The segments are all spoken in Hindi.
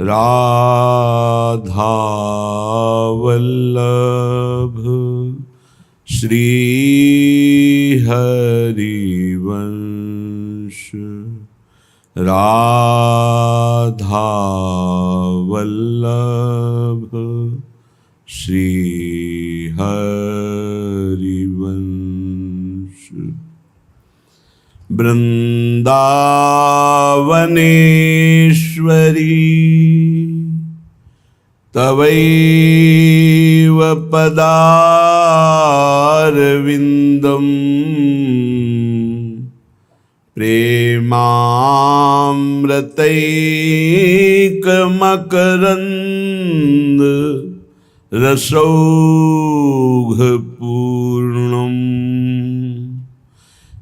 राधा वल्लभ श्री हरिवंश। राधा वल्लभ श्री हरिवंश। वृंदावनेश्वरी तवैव पदारविन्दम् प्रेमामृतैकमकरन्द रसौघपूर्णम्।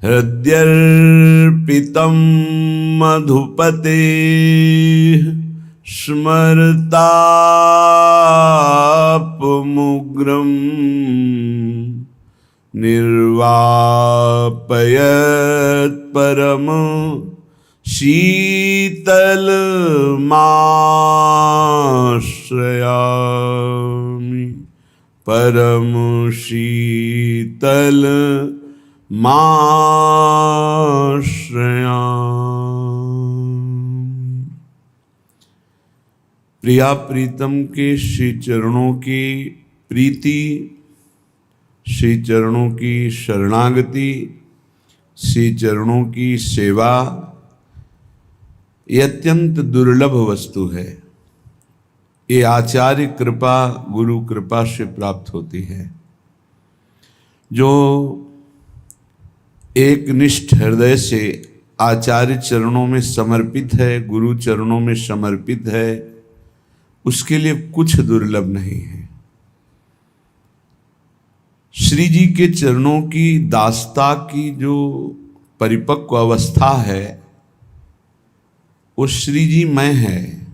हृद्यर्पितं मधुपते स्मरतापमुग्रं निर्वापयत् परम शीतलमाश्रयामि। परम शीतल माश्रयामि। प्रिया प्रीतम के श्री चरणों की प्रीति, श्री चरणों की शरणागति, श्री चरणों की सेवा, ये अत्यंत दुर्लभ वस्तु है। ये आचार्य कृपा, गुरु कृपा से प्राप्त होती है। जो एक निष्ठ हृदय से आचार्य चरणों में समर्पित है, गुरु चरणों में समर्पित है, उसके लिए कुछ दुर्लभ नहीं है। श्री जी के चरणों की दासता की जो परिपक्व अवस्था है, वो श्री जी में है।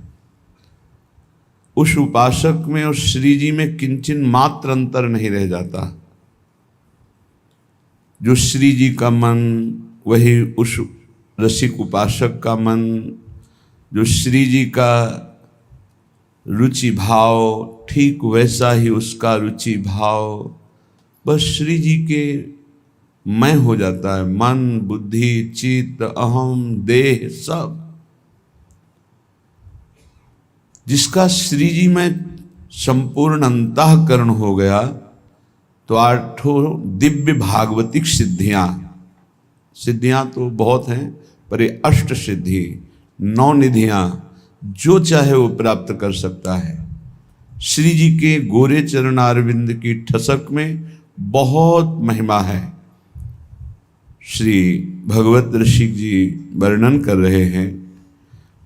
उस उपासक में और श्री जी में किंचन मात्र अंतर नहीं रह जाता। जो श्री जी का मन, वही उस रसिक उपासक का मन। जो श्री जी का रुचि भाव, ठीक वैसा ही उसका रुचि भाव। बस श्री जी के मैं हो जाता है। मन, बुद्धि, चित्त, अहम, देह सब। जिसका श्री जी में संपूर्ण अंतःकरण हो गया, तो आठों दिव्य भागवतिक सिद्धियां तो बहुत हैं, पर ये अष्ट सिद्धि, 9 निधियां जो चाहे वो प्राप्त कर सकता है। श्री जी के गोरे चरण अरविंद की ठसक में बहुत महिमा है। श्री भगवत ऋषि जी वर्णन कर रहे हैं,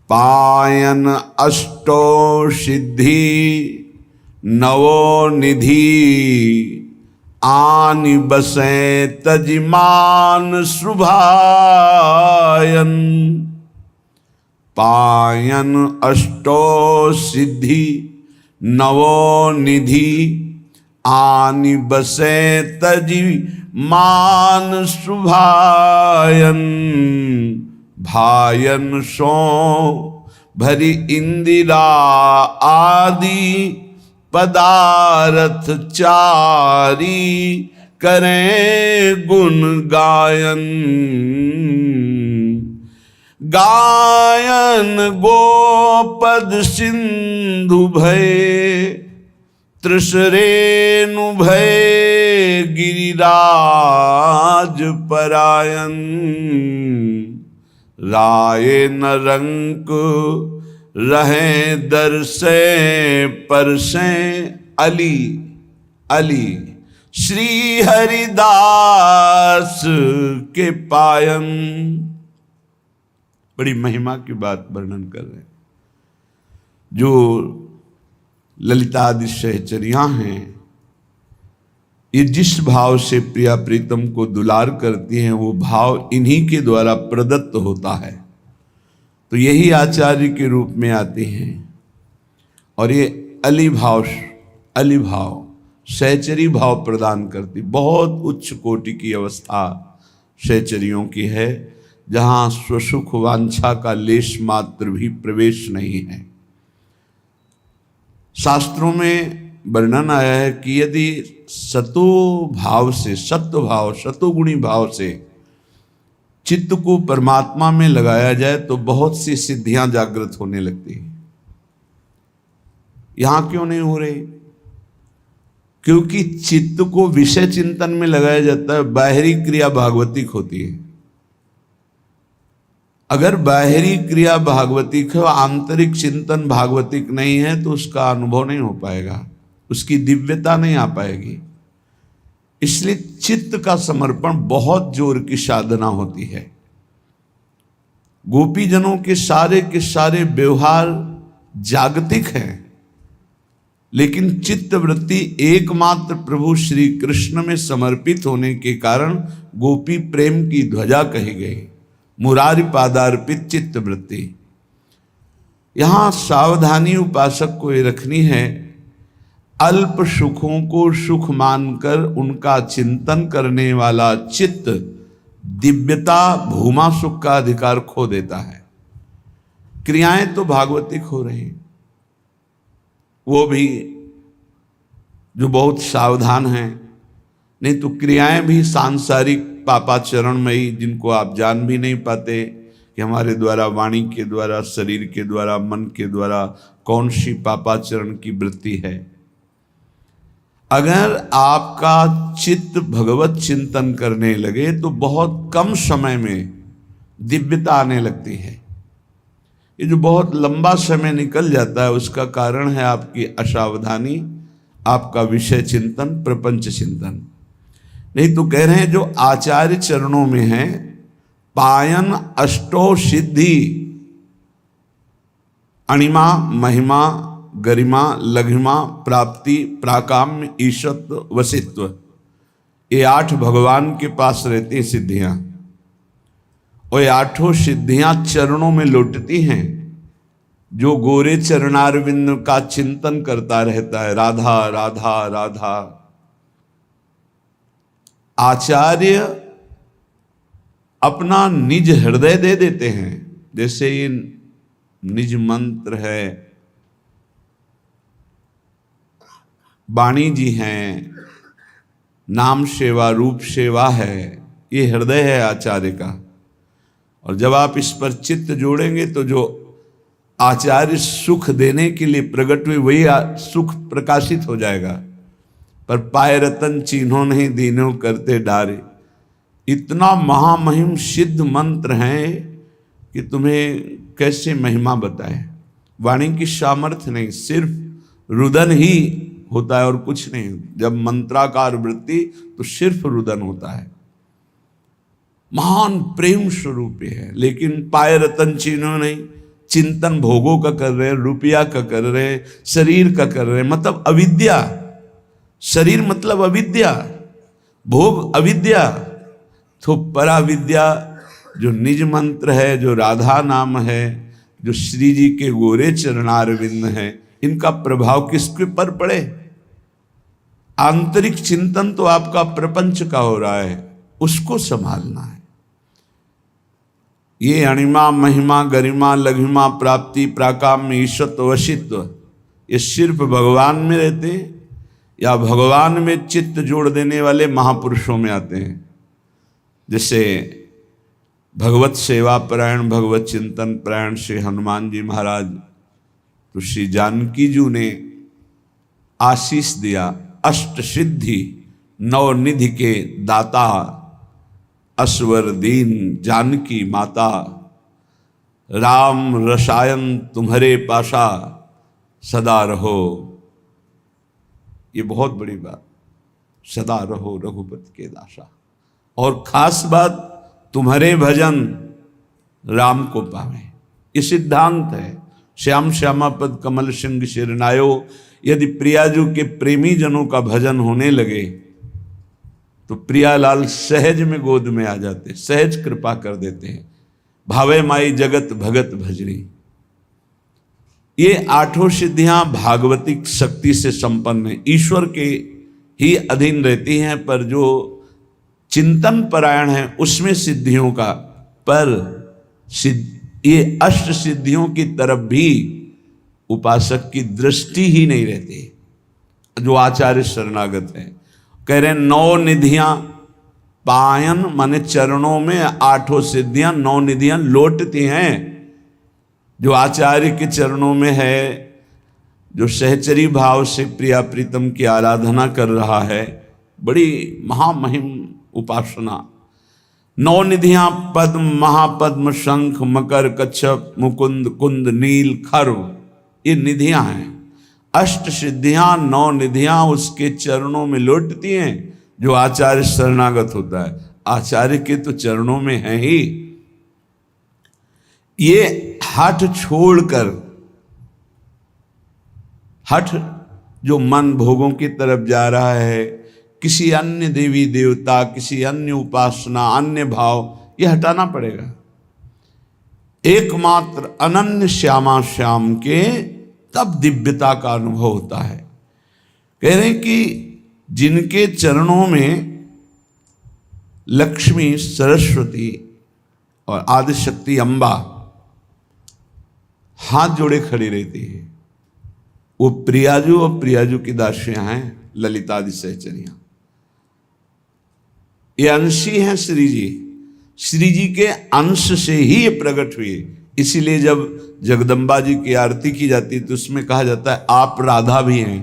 पायन अष्टो सिद्धि नवो निधि आनि बसे तजिमान शुभायन। पायन अष्टो सिद्धि नवो निधि आनि बसे तजिमान शुभायन। भायन सो भरी इंदिरा आदि पदारथ चारी करें गुण गायन। गायन गोपद सिंधु भय तृषरेणु भय गिरिराज परायन। राय नरंक रहे दरसे परसे अली अली। श्री हरिदास के पायन। बड़ी महिमा की बात वर्णन कर रहे हैं। जो ललितादि सहचरियां हैं, ये जिस भाव से प्रिया प्रीतम को दुलार करती हैं, वो भाव इन्हीं के द्वारा प्रदत्त होता है। तो यही आचार्य के रूप में आते हैं। और ये अली भाव सहचरी भाव प्रदान करती। बहुत उच्च कोटि की अवस्था सहचरियों की है, जहाँ स्वसुख वांछा का लेश मात्र भी प्रवेश नहीं है। शास्त्रों में वर्णन आया है कि यदि सतो भाव से, सत्व भाव, सतोगुणी भाव से चित्त को परमात्मा में लगाया जाए तो बहुत सी सिद्धियां जागृत होने लगती हैं। यहां क्यों नहीं हो रही? क्योंकि चित्त को विषय चिंतन में लगाया जाता है, बाहरी क्रिया भागवतिक होती है। अगर बाहरी क्रिया भागवतिक है, आंतरिक चिंतन भागवतिक नहीं है, तो उसका अनुभव नहीं हो पाएगा, उसकी दिव्यता नहीं आ पाएगी। इसलिए चित्त का समर्पण बहुत जोर की साधना होती है। गोपीजनों के सारे व्यवहार जागतिक हैं, लेकिन चित्त वृत्ति एकमात्र प्रभु श्री कृष्ण में समर्पित होने के कारण गोपी प्रेम की ध्वजा कही गई, मुरारी पादार्पित चित्त वृत्ति। यहां सावधानी उपासक को ये रखनी है, अल्प सुखों को सुख मानकर उनका चिंतन करने वाला चित्त दिव्यता भूमा सुख का अधिकार खो देता है। क्रियाएं तो भागवतिक हो रही, वो भी जो बहुत सावधान हैं, नहीं तो क्रियाएं भी सांसारिक पापाचरणमयी, जिनको आप जान भी नहीं पाते कि हमारे द्वारा, वाणी के द्वारा, शरीर के द्वारा, मन के द्वारा कौन सी पापाचरण की वृत्ति है। अगर आपका चित्त भगवत चिंतन करने लगे तो बहुत कम समय में दिव्यता आने लगती है। ये जो बहुत लंबा समय निकल जाता है, उसका कारण है आपकी असावधानी, आपका विषय चिंतन, प्रपंच चिंतन। नहीं तो कह रहे हैं जो आचार्य चरणों में है, पायन अष्टो सिद्धि, अणिमा, महिमा, गरिमा, लघिमा, प्राप्ति, प्राकाम्य, ईशत्व, वसित्व, ये 8 भगवान के पास रहती हैं सिद्धियां। और ये 8 सिद्धियां चरणों में लौटती हैं। जो गोरे चरणारविंद का चिंतन करता रहता है, राधा राधा राधा, आचार्य अपना निज हृदय दे देते हैं। जैसे ये निज मंत्र है, वाणी जी हैं, नाम सेवा, रूप सेवा है, ये हृदय है आचार्य का। और जब आप इस पर चित्त जोड़ेंगे तो जो आचार्य सुख देने के लिए प्रकट हुए वही सुख प्रकाशित हो जाएगा। पर पाए रतन चिन्हों नहीं दीनों करते डारे, इतना महामहिम सिद्ध मंत्र है कि तुम्हें कैसे महिमा बताए। वाणी की सामर्थ्य नहीं, सिर्फ रुदन ही होता है और कुछ नहीं। जब मंत्राकार वृत्ति तो सिर्फ रुदन होता है। महान प्रेम स्वरूप है, लेकिन पाए रतन चिन्हों नहीं, चिंतन भोगों का कर रहे, रुपया का कर रहे, शरीर का कर रहे, मतलब अविद्या। शरीर मतलब अविद्या, भोग अविद्या। तो पराविद्या जो निज मंत्र है, जो राधा नाम है, जो श्री जी के गोरे चरणारविंद है, इनका प्रभाव किसके पर पड़े? आंतरिक चिंतन तो आपका प्रपंच का हो रहा है, उसको संभालना है। ये अणिमा, महिमा, गरिमा, लघिमा, प्राप्ति, प्राकाम्य, ईशत्व, वशित्व, ये सिर्फ भगवान में रहते हैं या भगवान में चित्त जोड़ देने वाले महापुरुषों में आते हैं। जैसे भगवत सेवा परायण, भगवत चिंतन परायण श्री हनुमान जी महाराज, तो श्री जानकी जी ने आशीष दिया, अष्ट सिद्धि 9 निधि के दाता, असवर दीन जानकी माता, राम रसायन तुम्हारे पाशा, सदा रहो। ये बहुत बड़ी बात, सदा रहो रघुपति के दासा। और खास बात, तुम्हारे भजन राम को पावे, ये सिद्धांत है। श्याम श्यामा पद कमल सिंह शिरनायो, यदि प्रियाजू के प्रेमी जनों का भजन होने लगे तो प्रियालाल सहज में गोद में आ जाते, सहज कृपा कर देते हैं। भावे माई जगत भगत भजरी, ये 8 सिद्धियां भागवतिक शक्ति से संपन्न है, ईश्वर के ही अधीन रहती हैं। पर जो चिंतन परायण है उसमें सिद्धियों का, पर ये अष्ट सिद्धियों की तरफ भी उपासक की दृष्टि ही नहीं रहती, जो आचार्य शरणागत है। कह रहे 9 निधियां पायन माने चरणों में 8 सिद्धियां 9 निधियां लौटती हैं। जो आचार्य के चरणों में है, जो सहचरी भाव से प्रिया प्रीतम की आराधना कर रहा है, बड़ी महामहिम उपासना। 9 निधियां पद्म, महापद्म, शंख, मकर, कच्छप, मुकुंद, कुंद, नील, खर्व, ये निधियां हैं। 8 सिद्धियां 9 निधियां उसके चरणों में लौटती हैं जो आचार्य शरणागत होता है। आचार्य के तो चरणों में है ही। ये हठ छोड़कर, हठ जो मन भोगों की तरफ जा रहा है, किसी अन्य देवी देवता, किसी अन्य उपासना, अन्य भाव, ये हटाना पड़ेगा। एकमात्र अनन्य श्यामा श्याम के तब दिव्यता का अनुभव होता है। कह रहे हैं कि जिनके चरणों में लक्ष्मी, सरस्वती और आदिशक्ति अम्बा हाथ जोड़े खड़ी रहती है, वो प्रियाजू और प्रियाजू की दासियां हैं, ललितादि सहचरियां। ये अंशी हैं श्री जी, श्री जी के अंश से ही ये प्रकट हुए। इसीलिए जब जगदम्बा जी की आरती की जाती है तो उसमें कहा जाता है आप राधा भी हैं।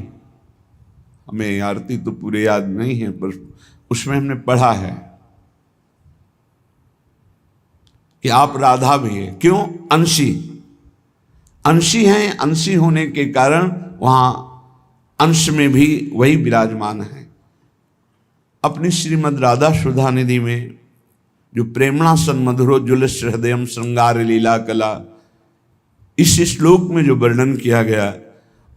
हमें आरती तो पूरे याद नहीं है, पर उसमें हमने पढ़ा है कि आप राधा भी हैं। क्यों? अंशी, अंशी हैं। अंशी होने के कारण वहां अंश में भी वही विराजमान है। अपनी श्रीमद् राधा सुधा निधि में जो प्रेमणा सन्मधुरोज्ज्वलस्य हृदयम श्रृंगार लीला कला, इस श्लोक में जो वर्णन किया गया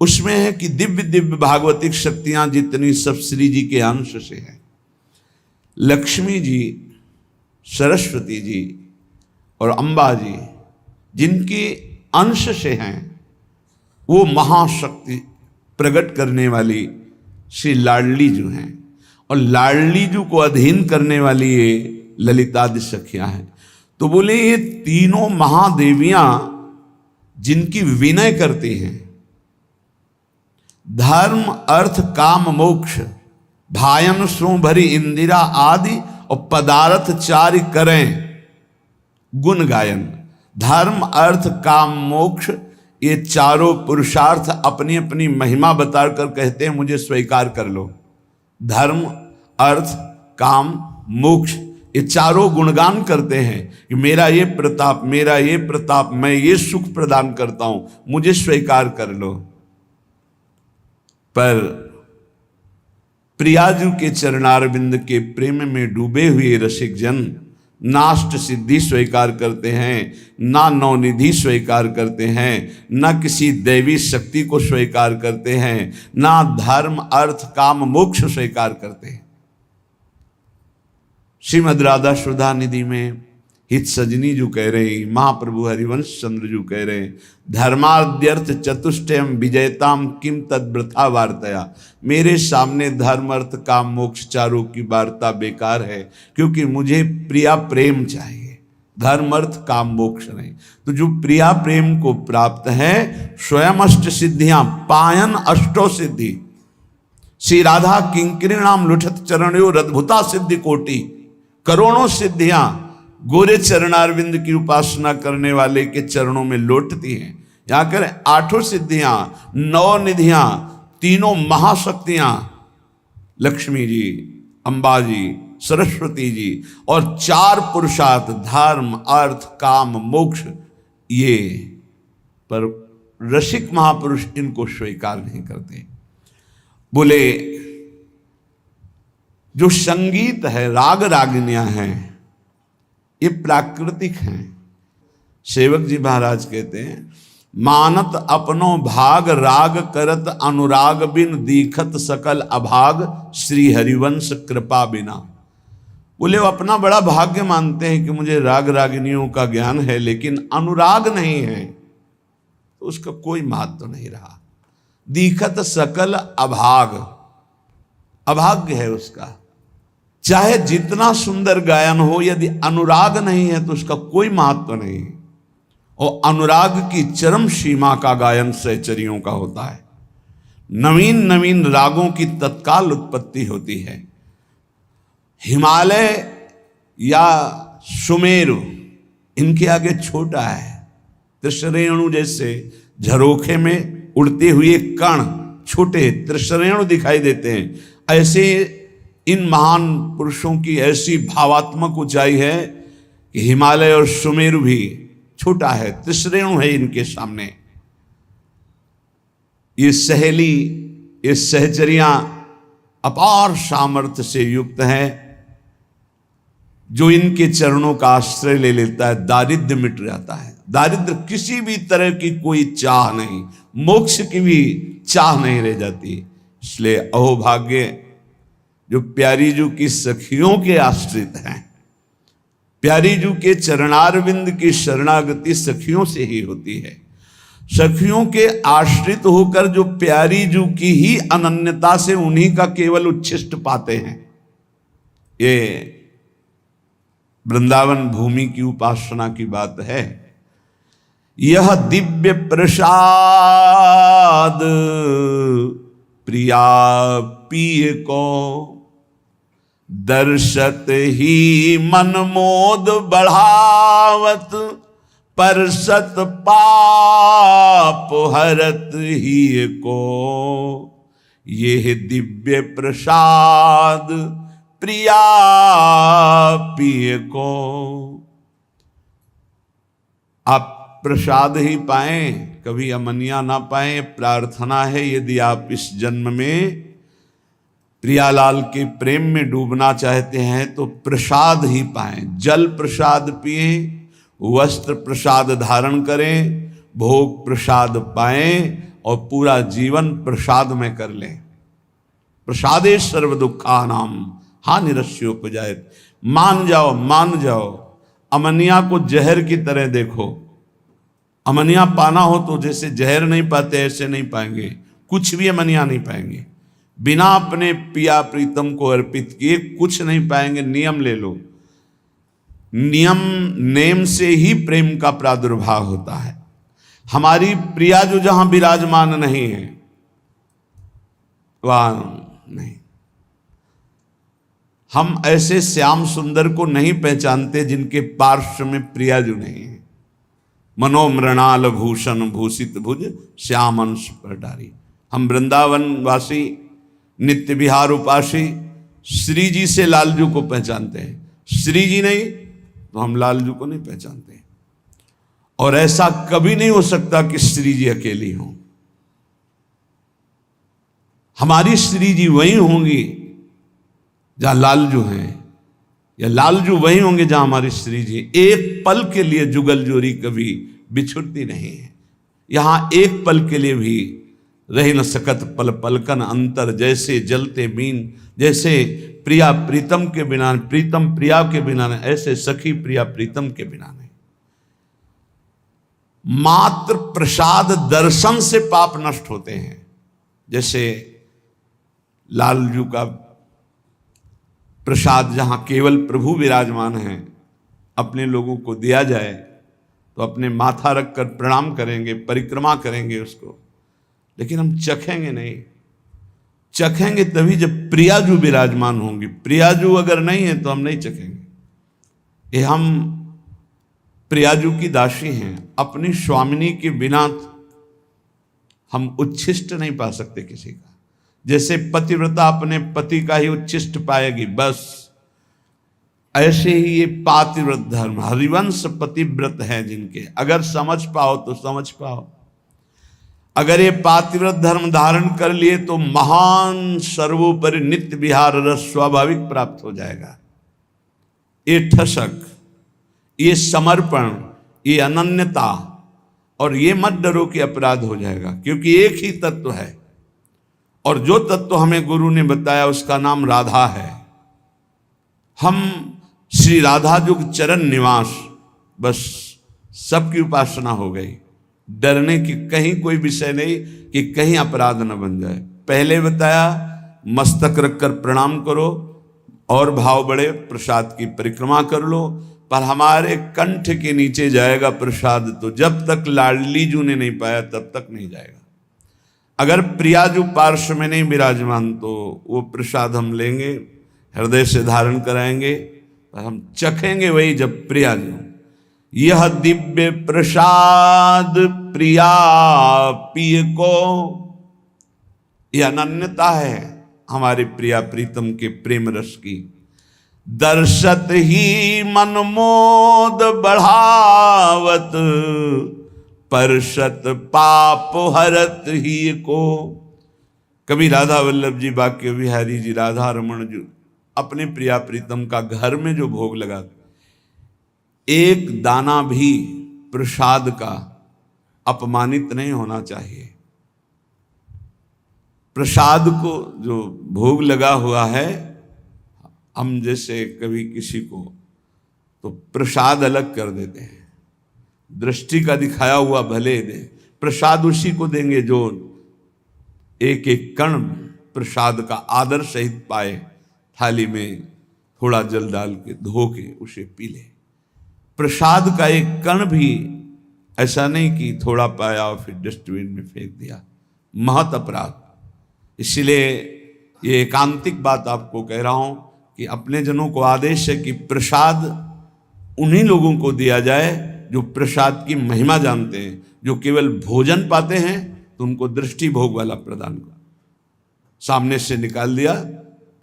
उसमें है कि दिव्य दिव्य भागवतिक शक्तियां जितनी सब श्री जी के अंश से है। लक्ष्मी जी, सरस्वती जी और अम्बा जी जिनके अंश से हैं, वो महाशक्ति प्रकट करने वाली श्री लाडली जू हैं, और लाडली जू को अधीन करने वाली ये ललितादि सखियां हैं। तो बोले ये तीनों महादेवियां जिनकी विनय करती हैं, धर्म अर्थ काम मोक्ष भायन सो भरी इंदिरा आदि और पदार्थ चारि करें गुण गायन। धर्म अर्थ काम मोक्ष, ये चारों पुरुषार्थ अपनी अपनी महिमा बताकर कहते हैं मुझे स्वीकार कर लो। धर्म अर्थ काम मोक्ष, ये चारों गुणगान करते हैं कि मेरा ये प्रताप, मेरा ये प्रताप, मैं ये सुख प्रदान करता हूं, मुझे स्वीकार कर लो। पर प्रियाजू के चरणारविंद के प्रेम में डूबे हुए रसिक जन नाष्ट सिद्धि स्वीकार करते हैं, ना नवनिधि स्वीकार करते हैं, ना किसी दैवी शक्ति को स्वीकार करते हैं, ना धर्म अर्थ काम मोक्ष स्वीकार करते हैं। श्रीमद् राधा सुधा निधि में हित सजनी जो कह रहे, महाप्रभु हरिवंश चंद्र जो कह रहे, धर्माद्यर्थ चतुष्टयम विजयताम किम तद वृथा वार्तया। मेरे सामने धर्म अर्थ काम मोक्ष चारों की वार्ता बेकार है, क्योंकि मुझे प्रिया प्रेम चाहिए, धर्म अर्थ काम मोक्ष नहीं। तो जो प्रिया प्रेम को प्राप्त है, स्वयं अष्ट सिद्धियां पायन अष्टो सिद्धि, श्री राधा किंकरीणाम लुठत चरणों अद्भुता सिद्धि कोटि, करोड़ों सिद्धियां गोरे चरणारविंद की उपासना करने वाले के चरणों में लौटती हैं। यहां कर 8 सिद्धियां, 9 निधियां, तीनों महाशक्तियां, लक्ष्मी जी, अम्बा जी, सरस्वती जी, और 4 पुरुषार्थ धर्म अर्थ काम मोक्ष, ये पर रसिक महापुरुष इनको स्वीकार नहीं करते। बोले जो संगीत है, राग रागिनियां हैं, ये प्राकृतिक हैं। सेवक जी महाराज कहते हैं, मानत अपनो भाग राग करत अनुराग बिन दीखत सकल अभाग श्री हरिवंश कृपा बिना। बोले वो अपना बड़ा भाग्य मानते हैं कि मुझे राग रागिनियों का ज्ञान है, लेकिन अनुराग नहीं है तो उसका कोई महत्व नहीं रहा। दीखत सकल अभाग, अभाग्य है उसका। चाहे जितना सुंदर गायन हो, यदि अनुराग नहीं है तो उसका कोई महत्व नहीं। और अनुराग की चरम सीमा का गायन सहचरियों का होता है। नवीन नवीन रागों की तत्काल उत्पत्ति होती है। हिमालय या सुमेरु इनके आगे छोटा है। त्रिशरेणु जैसे झरोखे में उड़ते हुए कण छोटे त्रिशरेणु दिखाई देते हैं, ऐसे इन महान पुरुषों की ऐसी भावात्मक ऊंचाई है कि हिमालय और सुमेरु भी छोटा है, त्रिशरेणु है इनके सामने। ये सहेली, ये सहचरियां अपार सामर्थ्य से युक्त हैं। जो इनके चरणों का आश्रय ले लेता है दारिद्र्य मिट जाता है। दारिद्र्य किसी भी तरह की कोई चाह नहीं, मोक्ष की भी चाह नहीं रह जाती। इसलिए अहोभाग्य जो प्यारी जू की सखियों के आश्रित हैं। प्यारी जू के चरणारविंद की शरणागति सखियों से ही होती है। सखियों के आश्रित होकर जो प्यारी जू की ही अनन्यता से उन्हीं का केवल उच्छिष्ट पाते हैं। ये वृंदावन भूमि की उपासना की बात है। यह दिव्य प्रसाद प्रिया पिय को, दर्शत ही मन मोद बढ़ावत, परसत पाप हरत ही को। यह दिव्य प्रसाद प्रिया पिय को। आप प्रसाद ही पाएं, कभी अमनिया ना पाएं, प्रार्थना है यदि आप इस जन्म में प्रियालाल के प्रेम में डूबना चाहते हैं तो प्रसाद ही पाएं। जल प्रसाद पिए, वस्त्र प्रसाद धारण करें, भोग प्रसाद पाएं और पूरा जीवन प्रसाद में कर लें। प्रसादे सर्व दुखानाम हानिरस्योपजायत। मान जाओ, मान जाओ। अमनिया को जहर की तरह देखो। अमनिया पाना हो तो जैसे जहर नहीं पाते ऐसे नहीं पाएंगे, कुछ भी अमनिया नहीं पाएंगे। बिना अपने पिया प्रीतम को अर्पित किए कुछ नहीं पाएंगे। नियम ले लो, नियम नेम से ही प्रेम का प्रादुर्भाव होता है। हमारी प्रिया जो जहां विराजमान नहीं है वहां नहीं। हम ऐसे श्याम सुंदर को नहीं पहचानते जिनके पार्श्व में प्रिया जो नहीं है। मनोमृणाल भूषण भूषित भुज श्याम अंश पटारी। हम वृंदावन वासी नित्य विहार उपासी श्री जी से लालजू को पहचानते हैं। श्री जी नहीं तो हम लालजू को नहीं पहचानते। और ऐसा कभी नहीं हो सकता कि श्री जी अकेली हों। हमारी श्री जी वही होंगी जहां लालजू हैं, या लालजू वही होंगे जहां हमारी श्री जी। एक पल के लिए जुगल जोरी कभी बिछुड़ती नहीं है। यहां एक पल के लिए भी रह न सकत पल पलकन अंतर, जैसे जलते मीन, जैसे प्रिया प्रीतम के बिना, प्रीतम प्रिया के बिना नहीं, ऐसे सखी प्रिया प्रीतम के बिना नहीं। मात्र प्रसाद दर्शन से पाप नष्ट होते हैं। जैसे लालजू का प्रसाद जहां केवल प्रभु विराजमान हैं, अपने लोगों को दिया जाए तो अपने माथा रखकर प्रणाम करेंगे, परिक्रमा करेंगे उसको, लेकिन हम चखेंगे नहीं। चखेंगे तभी जब प्रियाजू विराजमान होंगी। प्रियाजू अगर नहीं है तो हम नहीं चखेंगे। ये हम प्रियाजू की दासी हैं। अपनी स्वामिनी के बिना हम उच्छिष्ट नहीं पा सकते किसी का। जैसे पतिव्रता अपने पति का ही उच्छिष्ट पाएगी, बस ऐसे ही ये पातिव्रत धर्म, हरिवंश पतिव्रत हैं जिनके, अगर समझ पाओ तो समझ पाओ। अगर ये पातिव्रत धर्म धारण कर लिए तो महान सर्वोपरि नित्य विहार रस स्वाभाविक प्राप्त हो जाएगा। ये ठसक, ये समर्पण, ये अनन्यता, और ये मत डरो कि अपराध हो जाएगा, क्योंकि एक ही तत्व है। और जो तत्व हमें गुरु ने बताया उसका नाम राधा है। हम श्री राधा जुग चरण निवास, बस सबकी उपासना हो गई। डरने की कहीं कोई विषय नहीं कि कहीं अपराध न बन जाए। पहले बताया मस्तक रखकर प्रणाम करो, और भाव बढ़े प्रसाद की परिक्रमा कर लो, पर हमारे कंठ के नीचे जाएगा प्रसाद, तो जब तक लाडली जू ने नहीं पाया तब तक नहीं जाएगा। अगर प्रियाजू पार्श्व में नहीं विराजमान तो वो प्रसाद हम लेंगे, हृदय से धारण कराएंगे, पर हम चखेंगे वही जब प्रियाजू। यह दिव्य प्रसाद प्रिया पिय को, यह अनन्यता है हमारे प्रिया प्रीतम के प्रेम रस की। दर्शत ही मन मोद बढ़ावत, परशत पाप हरत ही को। कभी राधा वल्लभ जी, बाके बिहारी जी, राधा रमन जी अपने प्रिया प्रीतम का घर में जो भोग लगा, एक दाना भी प्रसाद का अपमानित नहीं होना चाहिए। प्रसाद को जो भोग लगा हुआ है, हम जैसे कभी किसी को तो प्रसाद अलग कर देते हैं, दृष्टि का दिखाया हुआ भले दे, प्रसाद उसी को देंगे जो एक एक कण प्रसाद का आदर सहित पाए, थाली में थोड़ा जल डाल के धो के उसे पी ले। प्रसाद का एक कण भी ऐसा नहीं कि थोड़ा पाया और फिर डस्टबिन में फेंक दिया, महत अपराध। इसलिए ये एकांतिक बात आपको कह रहा हूं कि अपने जनों को आदेश है कि प्रसाद उन्हीं लोगों को दिया जाए जो प्रसाद की महिमा जानते हैं। जो केवल भोजन पाते हैं तो उनको दृष्टि भोग वाला प्रदान कर, सामने से निकाल दिया,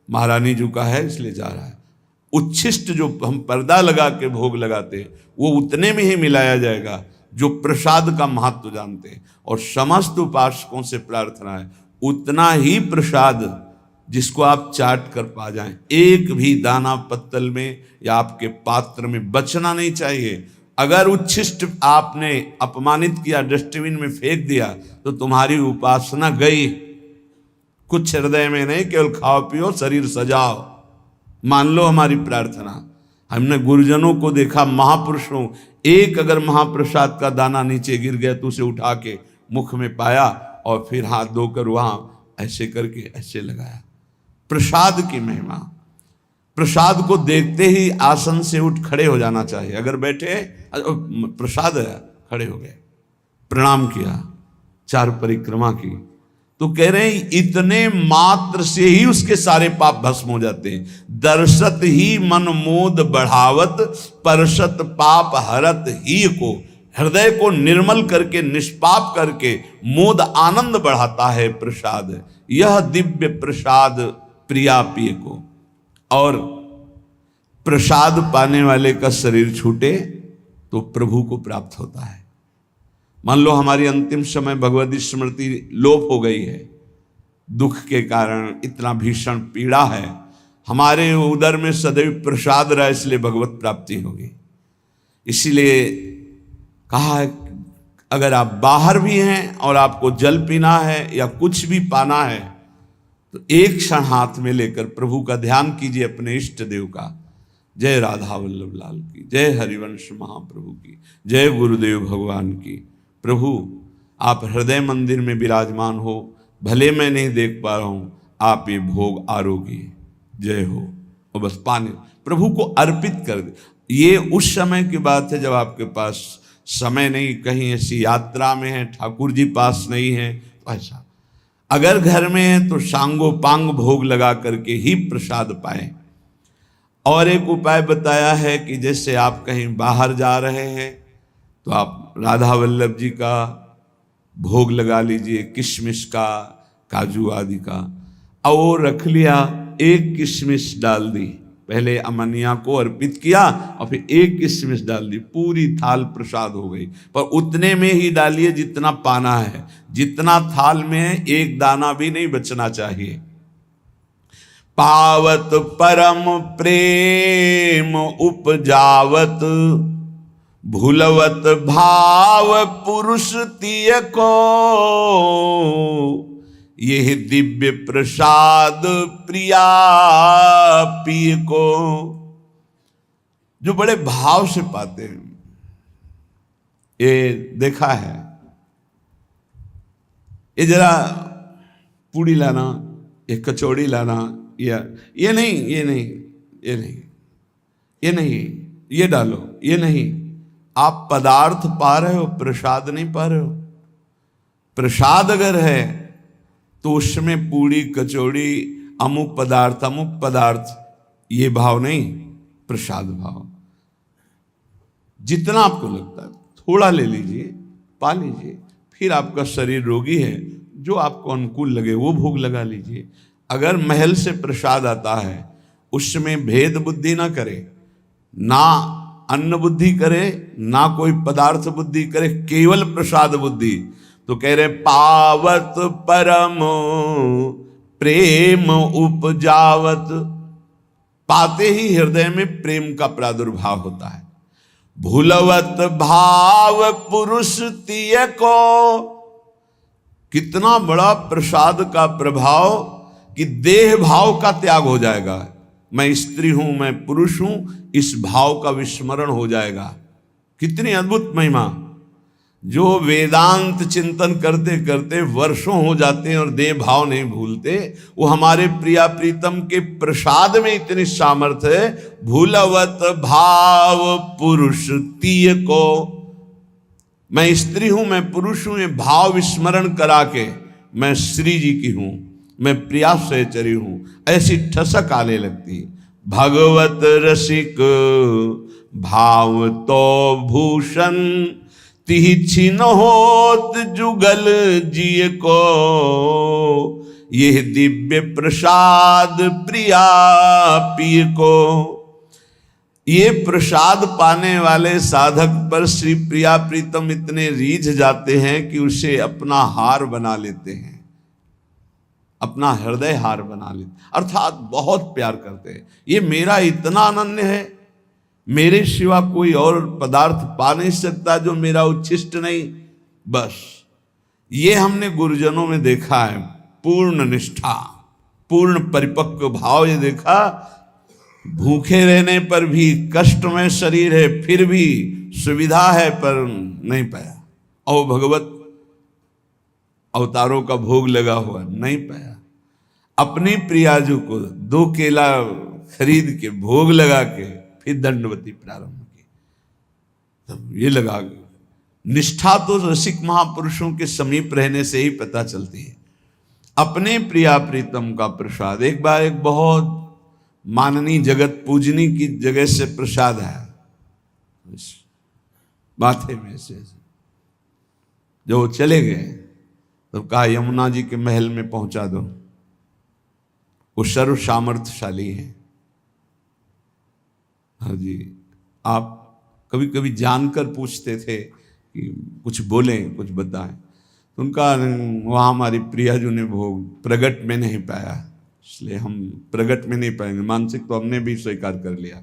महारानी जी का है इसलिए जा रहा है। उच्छिष्ट जो हम पर्दा लगा के भोग लगाते वो उतने में ही मिलाया जाएगा जो प्रसाद का महत्व जानते हैं। और समस्त उपासकों से प्रार्थना है उतना ही प्रसाद जिसको आप चाट कर पा जाएं, एक भी दाना पत्तल में या आपके पात्र में बचना नहीं चाहिए। अगर उच्छिष्ट आपने अपमानित किया, डस्टबिन में फेंक दिया, तो तुम्हारी उपासना गई। कुछ हृदय में नहीं, केवल खाओ पियो शरीर सजाओ, मान लो हमारी प्रार्थना। हमने गुरुजनों को देखा, महापुरुषों, एक अगर महाप्रसाद का दाना नीचे गिर गया तो उसे उठा के मुख में पाया और फिर हाथ धोकर वहां ऐसे करके ऐसे लगाया। प्रसाद की महिमा, प्रसाद को देखते ही आसन से उठ खड़े हो जाना चाहिए। अगर बैठे प्रसाद है, खड़े हो गए, प्रणाम किया, चार परिक्रमा की, तो कह रहे हैं इतने मात्र से ही उसके सारे पाप भस्म हो जाते हैं। दर्शत ही मन मोद बढ़ावत, परशत पाप हरत ही को। हृदय को निर्मल करके, निष्पाप करके मोद आनंद बढ़ाता है प्रसाद। यह दिव्य प्रसाद प्रिया पिय को। और प्रसाद पाने वाले का शरीर छूटे तो प्रभु को प्राप्त होता है। मान लो हमारी अंतिम समय भगवत स्मृति लोप हो गई है, दुख के कारण इतना भीषण पीड़ा है, हमारे उदर में सदैव प्रसाद रहा, इसलिए भगवत प्राप्ति होगी। इसीलिए कहा है अगर आप बाहर भी हैं और आपको जल पीना है या कुछ भी पाना है तो एक क्षण हाथ में लेकर प्रभु का ध्यान कीजिए, अपने इष्ट देव का। जय राधा वल्लभ लाल की, जय हरिवंश महाप्रभु की, जय गुरुदेव भगवान की। प्रभु आप हृदय मंदिर में विराजमान हो, भले मैं नहीं देख पा रहा हूं, आप ये भोग आरोगी, जय हो। और बस पाने प्रभु को अर्पित कर दे। ये उस समय की बात है जब आपके पास समय नहीं, कहीं ऐसी यात्रा में है, ठाकुर जी पास नहीं है, तो ऐसा। अगर घर में है तो सांगो पांग भोग लगा करके ही प्रसाद पाएं। और एक उपाय बताया है कि जैसे आप कहीं बाहर जा रहे हैं तो आप राधा वल्लभ जी का भोग लगा लीजिए, किशमिश का, काजू आदि का, और रख लिया, एक किशमिश डाल दी, पहले अमनिया को अर्पित किया और फिर एक किशमिश डाल दी, पूरी थाल प्रसाद हो गई। पर उतने में ही डालिए जितना पाना है, जितना थाल में है एक दाना भी नहीं बचना चाहिए। पावत परम प्रेम उपजावत, भूलवत भाव पुरुष तिय को। यह दिव्य प्रसाद प्रिया पिय को। जो बड़े भाव से पाते हैं, ये देखा है। ये जरा पूड़ी लाना, ये कचौड़ी लाना, या ये नहीं, ये नहीं, ये नहीं, ये नहीं, ये डालो, ये नहीं। आप पदार्थ पा रहे हो, प्रसाद नहीं पा रहे हो। प्रसाद अगर है तो उसमें पूड़ी कचौड़ी अमुक पदार्थ, ये भाव नहीं, प्रसाद भाव। जितना आपको लगता है थोड़ा ले लीजिए, पा लीजिए। फिर आपका शरीर रोगी है, जो आपको अनुकूल लगे वो भोग लगा लीजिए। अगर महल से प्रसाद आता है उसमें भेद बुद्धि ना करे, ना अन्न बुद्धि करे, ना कोई पदार्थ बुद्धि करे, केवल प्रसाद बुद्धि, तो कह रहे पावत परम प्रेम उपजावत। पाते ही हृदय में प्रेम का प्रादुर्भाव होता है। भूलवत भाव पुरुष तिय को, कितना बड़ा प्रसाद का प्रभाव कि देह भाव का त्याग हो जाएगा। मैं स्त्री हूं, मैं पुरुष हूं, इस भाव का विस्मरण हो जाएगा। कितनी अद्भुत महिमा। जो वेदांत चिंतन करते करते वर्षों हो जाते हैं और देह भाव नहीं भूलते, वो हमारे प्रिया प्रीतम के प्रसाद में इतनी सामर्थ्य है। भूलवत भाव पुरुष तिय को, मैं स्त्री हूं, मैं पुरुष हूं, ये भाव विस्मरण करा के मैं श्री जी की हूं, मैं प्रिया सहचरी हूं, ऐसी ठसक आने लगती। भगवत रसिक भाव तो भूषण, तिहि छिन होत जुगल जिय को। यह दिव्य प्रसाद प्रिया पिय को। ये प्रसाद पाने वाले साधक पर श्री प्रिया प्रीतम इतने रीझ जाते हैं कि उसे अपना हार बना लेते हैं, अपना हृदय हार बना लेते, अर्थात बहुत प्यार करते हैं। ये मेरा इतना अनन्य है, मेरे सिवा कोई और पदार्थ पा नहीं सकता जो मेरा उच्छिष्ट नहीं। बस ये हमने गुरुजनों में देखा है, पूर्ण निष्ठा, पूर्ण परिपक्व भाव। ये देखा, भूखे रहने पर भी, कष्टमय शरीर है फिर भी सुविधा है पर नहीं पाया। और भगवत अवतारों का भोग लगा हुआ नहीं पाया। अपनी प्रियाजू को 2 केला खरीद के भोग लगा के फिर दंडवती प्रारंभ की। तब ये लगा, निष्ठा तो रसिक महापुरुषों के समीप रहने से ही पता चलती है। अपने प्रिया प्रीतम का प्रसाद, एक बार एक बहुत माननीय जगत पूजनी की जगह से प्रसाद आया, माथे में से जो वो चले गए, तो कहा यमुना जी के महल में पहुंचा दो, वो सर्व सामर्थ्यशाली है। हाँ जी, आप कभी कभी जानकर पूछते थे कि कुछ बोलें, कुछ बताएं, तो उनका वहाँ हमारी प्रियाजू ने भोग प्रगट में नहीं पाया, इसलिए हम प्रगट में नहीं पाएंगे। मानसिक तो हमने भी स्वीकार कर लिया,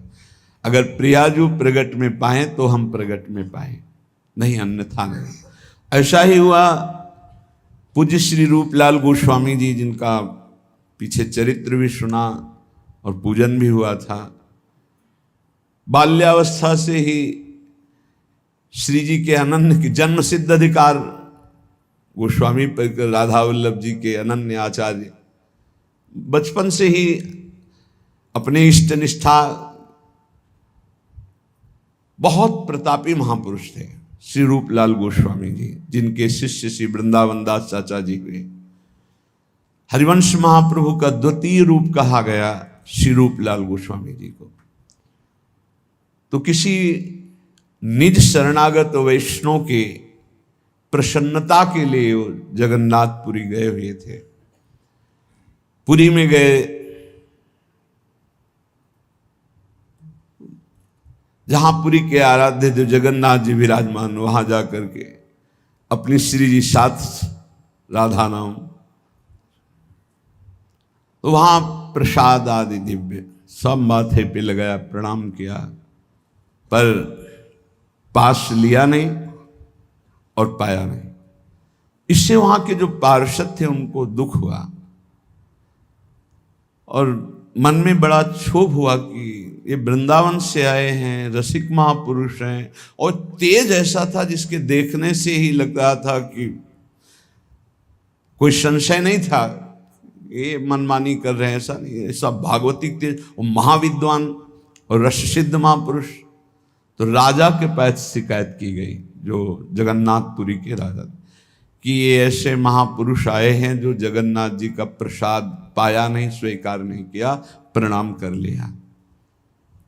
अगर प्रियाजू प्रगट में पाए तो हम प्रगट में पाए, नहीं अन्यथा नहीं। ऐसा ही हुआ पूज्य श्री रूपलाल गोस्वामी जी, जिनका पीछे चरित्र भी सुना और पूजन भी हुआ था। बाल्यावस्था से ही श्री जी के अनन्य की जन्म सिद्ध अधिकार गोस्वामी परिकर राधा वल्लभ जी के अनन्य आचार्य, बचपन से ही अपने इष्ट निष्ठा, बहुत प्रतापी महापुरुष थे श्री रूपलाल गोस्वामी जी, जिनके शिष्य श्री वृंदावन दास चाचा जी हुए। हरिवंश महाप्रभु का द्वितीय रूप कहा गया श्री रूपलाल गोस्वामी जी को। तो किसी निज शरणागत वैष्णव के प्रसन्नता के लिए वो जगन्नाथपुरी गए हुए थे। पुरी में गए, जहां पुरी के आराध्य जो जगन्नाथ जी विराजमान, वहां जाकर के अपनी श्री जी साथ राधा नाम, तो वहां प्रसाद आदि दिव्य सब माथे पे लगाया, प्रणाम किया, पर पास लिया नहीं और पाया नहीं। इससे वहां के जो पार्षद थे उनको दुख हुआ और मन में बड़ा क्षोभ हुआ कि ये वृंदावन से आए हैं, रसिक महापुरुष हैं, और तेज ऐसा था जिसके देखने से ही लग रहा था कि कोई संशय नहीं था ये मनमानी कर रहे हैं, ऐसा नहीं, ऐसा भागवतिक तेज, वो महाविद्वान और रस सिद्ध महापुरुष। तो राजा के पास शिकायत की गई, जो जगन्नाथपुरी के राजा, कि ये ऐसे महापुरुष आए हैं जो जगन्नाथ जी का प्रसाद पाया नहीं, स्वीकार नहीं किया, प्रणाम कर लिया।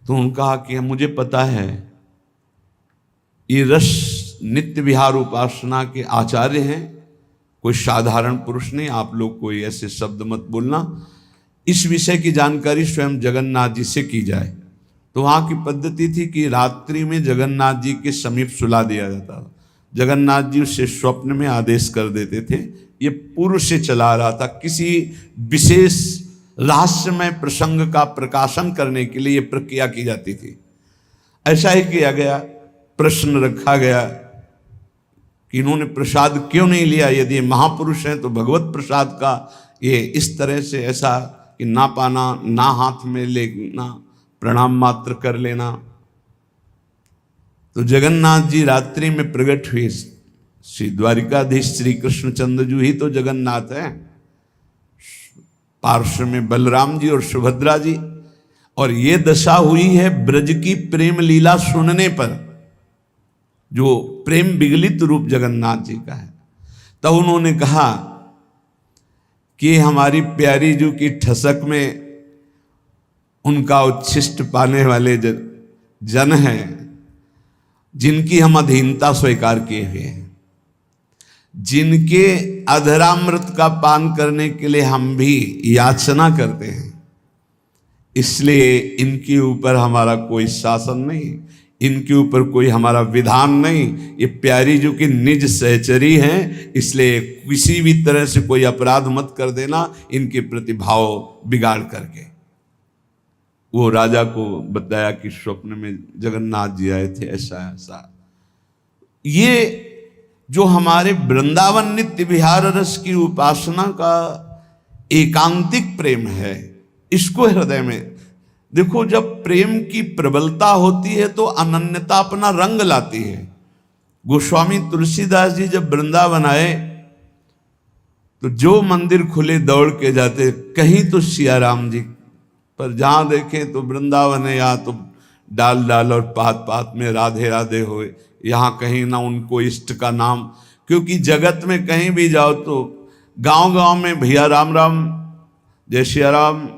तो उन्होंने कहा कि मुझे पता है ये रस नित्य विहार उपासना के आचार्य हैं, कोई साधारण पुरुष नहीं, आप लोग कोई ऐसे शब्द मत बोलना, इस विषय की जानकारी स्वयं जगन्नाथ जी से की जाए। तो वहाँ की पद्धति थी कि रात्रि में जगन्नाथ जी के समीप सुला दिया जाता था। जगन्नाथ जी उससे स्वप्न में आदेश कर देते थे। ये पूर्व से चला रहा था, किसी विशेष रहस्यमय प्रसंग का प्रकाशन करने के लिए ये प्रक्रिया की जाती थी। ऐसा ही किया गया। प्रश्न रखा गया कि इन्होंने प्रसाद क्यों नहीं लिया, यदि महापुरुष हैं तो भगवत प्रसाद का ये इस तरह से ऐसा कि ना पाना, ना हाथ में लेना, प्रणाम मात्र कर लेना। तो जगन्नाथ जी रात्रि में प्रकट हुए। श्री द्वारिकाधीश श्री कृष्णचंद्र जी ही तो जगन्नाथ हैं, पार्श्व में बलराम जी और सुभद्रा जी। और ये दशा हुई है ब्रज की प्रेम लीला सुनने पर, जो प्रेम विगलित रूप जगन्नाथ जी का है। तब उन्होंने कहा कि हमारी प्यारी जी की ठसक में उनका उच्छिष्ट पाने वाले जन हैं जिनकी हम अधीनता स्वीकार किए हुए हैं, जिनके अधरामृत का पान करने के लिए हम भी याचना करते हैं, इसलिए इनके ऊपर हमारा कोई शासन नहीं, इनके ऊपर कोई हमारा विधान नहीं। ये प्यारी जो कि निज सहचरी हैं, इसलिए किसी भी तरह से कोई अपराध मत कर देना इनके प्रति भाव बिगाड़ करके। वो राजा को बताया कि स्वप्न में जगन्नाथ जी आए थे, ऐसा ऐसा। ये जो हमारे वृंदावन नित्य विहार रस की उपासना का एकांतिक प्रेम है, इसको हृदय में देखो। जब प्रेम की प्रबलता होती है तो अनन्यता अपना रंग लाती है। गोस्वामी तुलसीदास जी जब वृंदावन आए तो जो मंदिर खुले दौड़ के जाते, कहीं तो सिया राम जी, पर जहां देखें तो वृंदावन है, या तो डाल डाल और पात पात में राधे राधे होए, यहाँ कहीं ना उनको इष्ट का नाम। क्योंकि जगत में कहीं भी जाओ तो गांव गांव में भैया राम राम, जय सिया राम,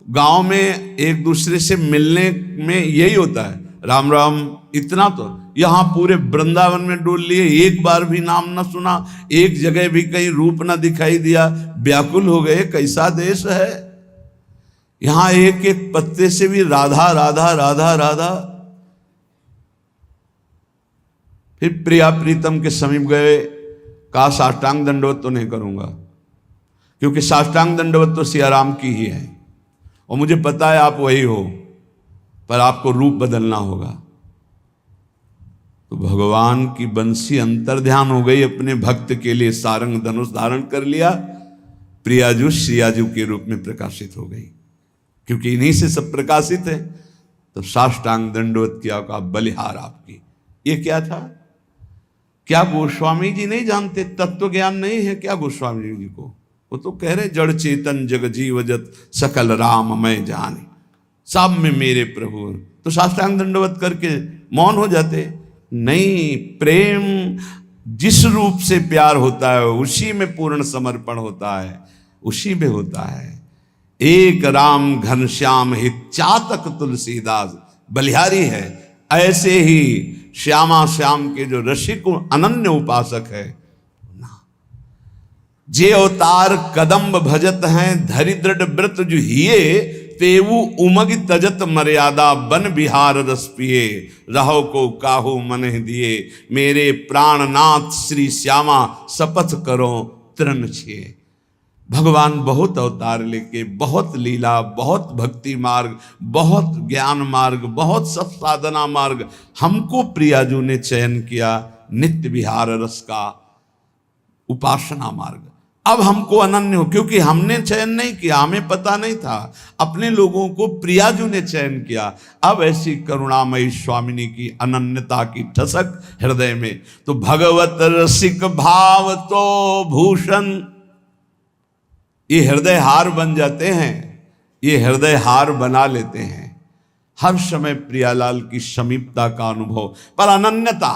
गांव में एक दूसरे से मिलने में यही होता है, राम राम, इतना। तो यहाँ पूरे वृंदावन में डोल लिए, एक बार भी नाम न सुना, एक जगह भी कहीं रूप न दिखाई दिया, व्याकुल हो गए, कैसा देश है। यहाँ एक एक पत्ते से भी राधा राधा राधा राधा। फिर प्रिया प्रीतम के समीप गए, कहा साष्टांग दंडवत तो नहीं करूंगा, क्योंकि साष्टांग दंडवत तो सियाराम की ही है, और मुझे पता है आप वही हो, पर आपको रूप बदलना होगा। तो भगवान की बंसी अंतर्ध्यान हो गई, अपने भक्त के लिए सारंग धनुष धारण कर लिया, प्रियाजू श्रियाजू के रूप में प्रकाशित हो गई, क्योंकि इन्हीं से सब प्रकाशित है। तो साष्टांग दंडवत किया, का बलिहार आपकी। ये क्या था? क्या गोस्वामी जी नहीं जानते? तत्व ज्ञान नहीं है क्या गोस्वामी जी को? वो तो कह रहे जड़ चेतन जग जीव जत सकल राम मैं जाने, सब में मेरे प्रभु। तो साष्टांग दंडवत करके मौन हो जाते? नहीं, प्रेम जिस रूप से प्यार होता है उसी में पूर्ण समर्पण होता है, उसी में होता है। एक राम घनश्याम हित चातक तुलसीदास बलिहारी है। ऐसे ही श्यामा श्याम के जो रसिक अनन्य उपासक है, जे अवतार कदम्ब भजत हैं धरि दृढ़ व्रत जो हिये, तेवु उमग तजत मर्यादा बन बिहार रस पिए, रहो को काहू मन दिए, मेरे प्राणनाथ श्री श्यामा शपथ करो तृण छिए। भगवान बहुत अवतार लेके, बहुत लीला, बहुत भक्ति मार्ग, बहुत ज्ञान मार्ग, बहुत सब साधना मार्ग हमको प्रियाजू ने चयन किया, नित्य विहार रस का उपासना मार्ग। अब हमको अनन्य हो, क्योंकि हमने चयन नहीं किया, हमें पता नहीं था, अपने लोगों को प्रियाजू ने चयन किया। अब ऐसी करुणामयी स्वामिनी की अनन्यता की ठसक हृदय में, तो भगवत रसिक भाव तो भूषण, ये हृदय हार बन जाते हैं, ये हृदय हार बना लेते हैं। हर समय प्रियालाल की समीपता का अनुभव, पर अनन्यता।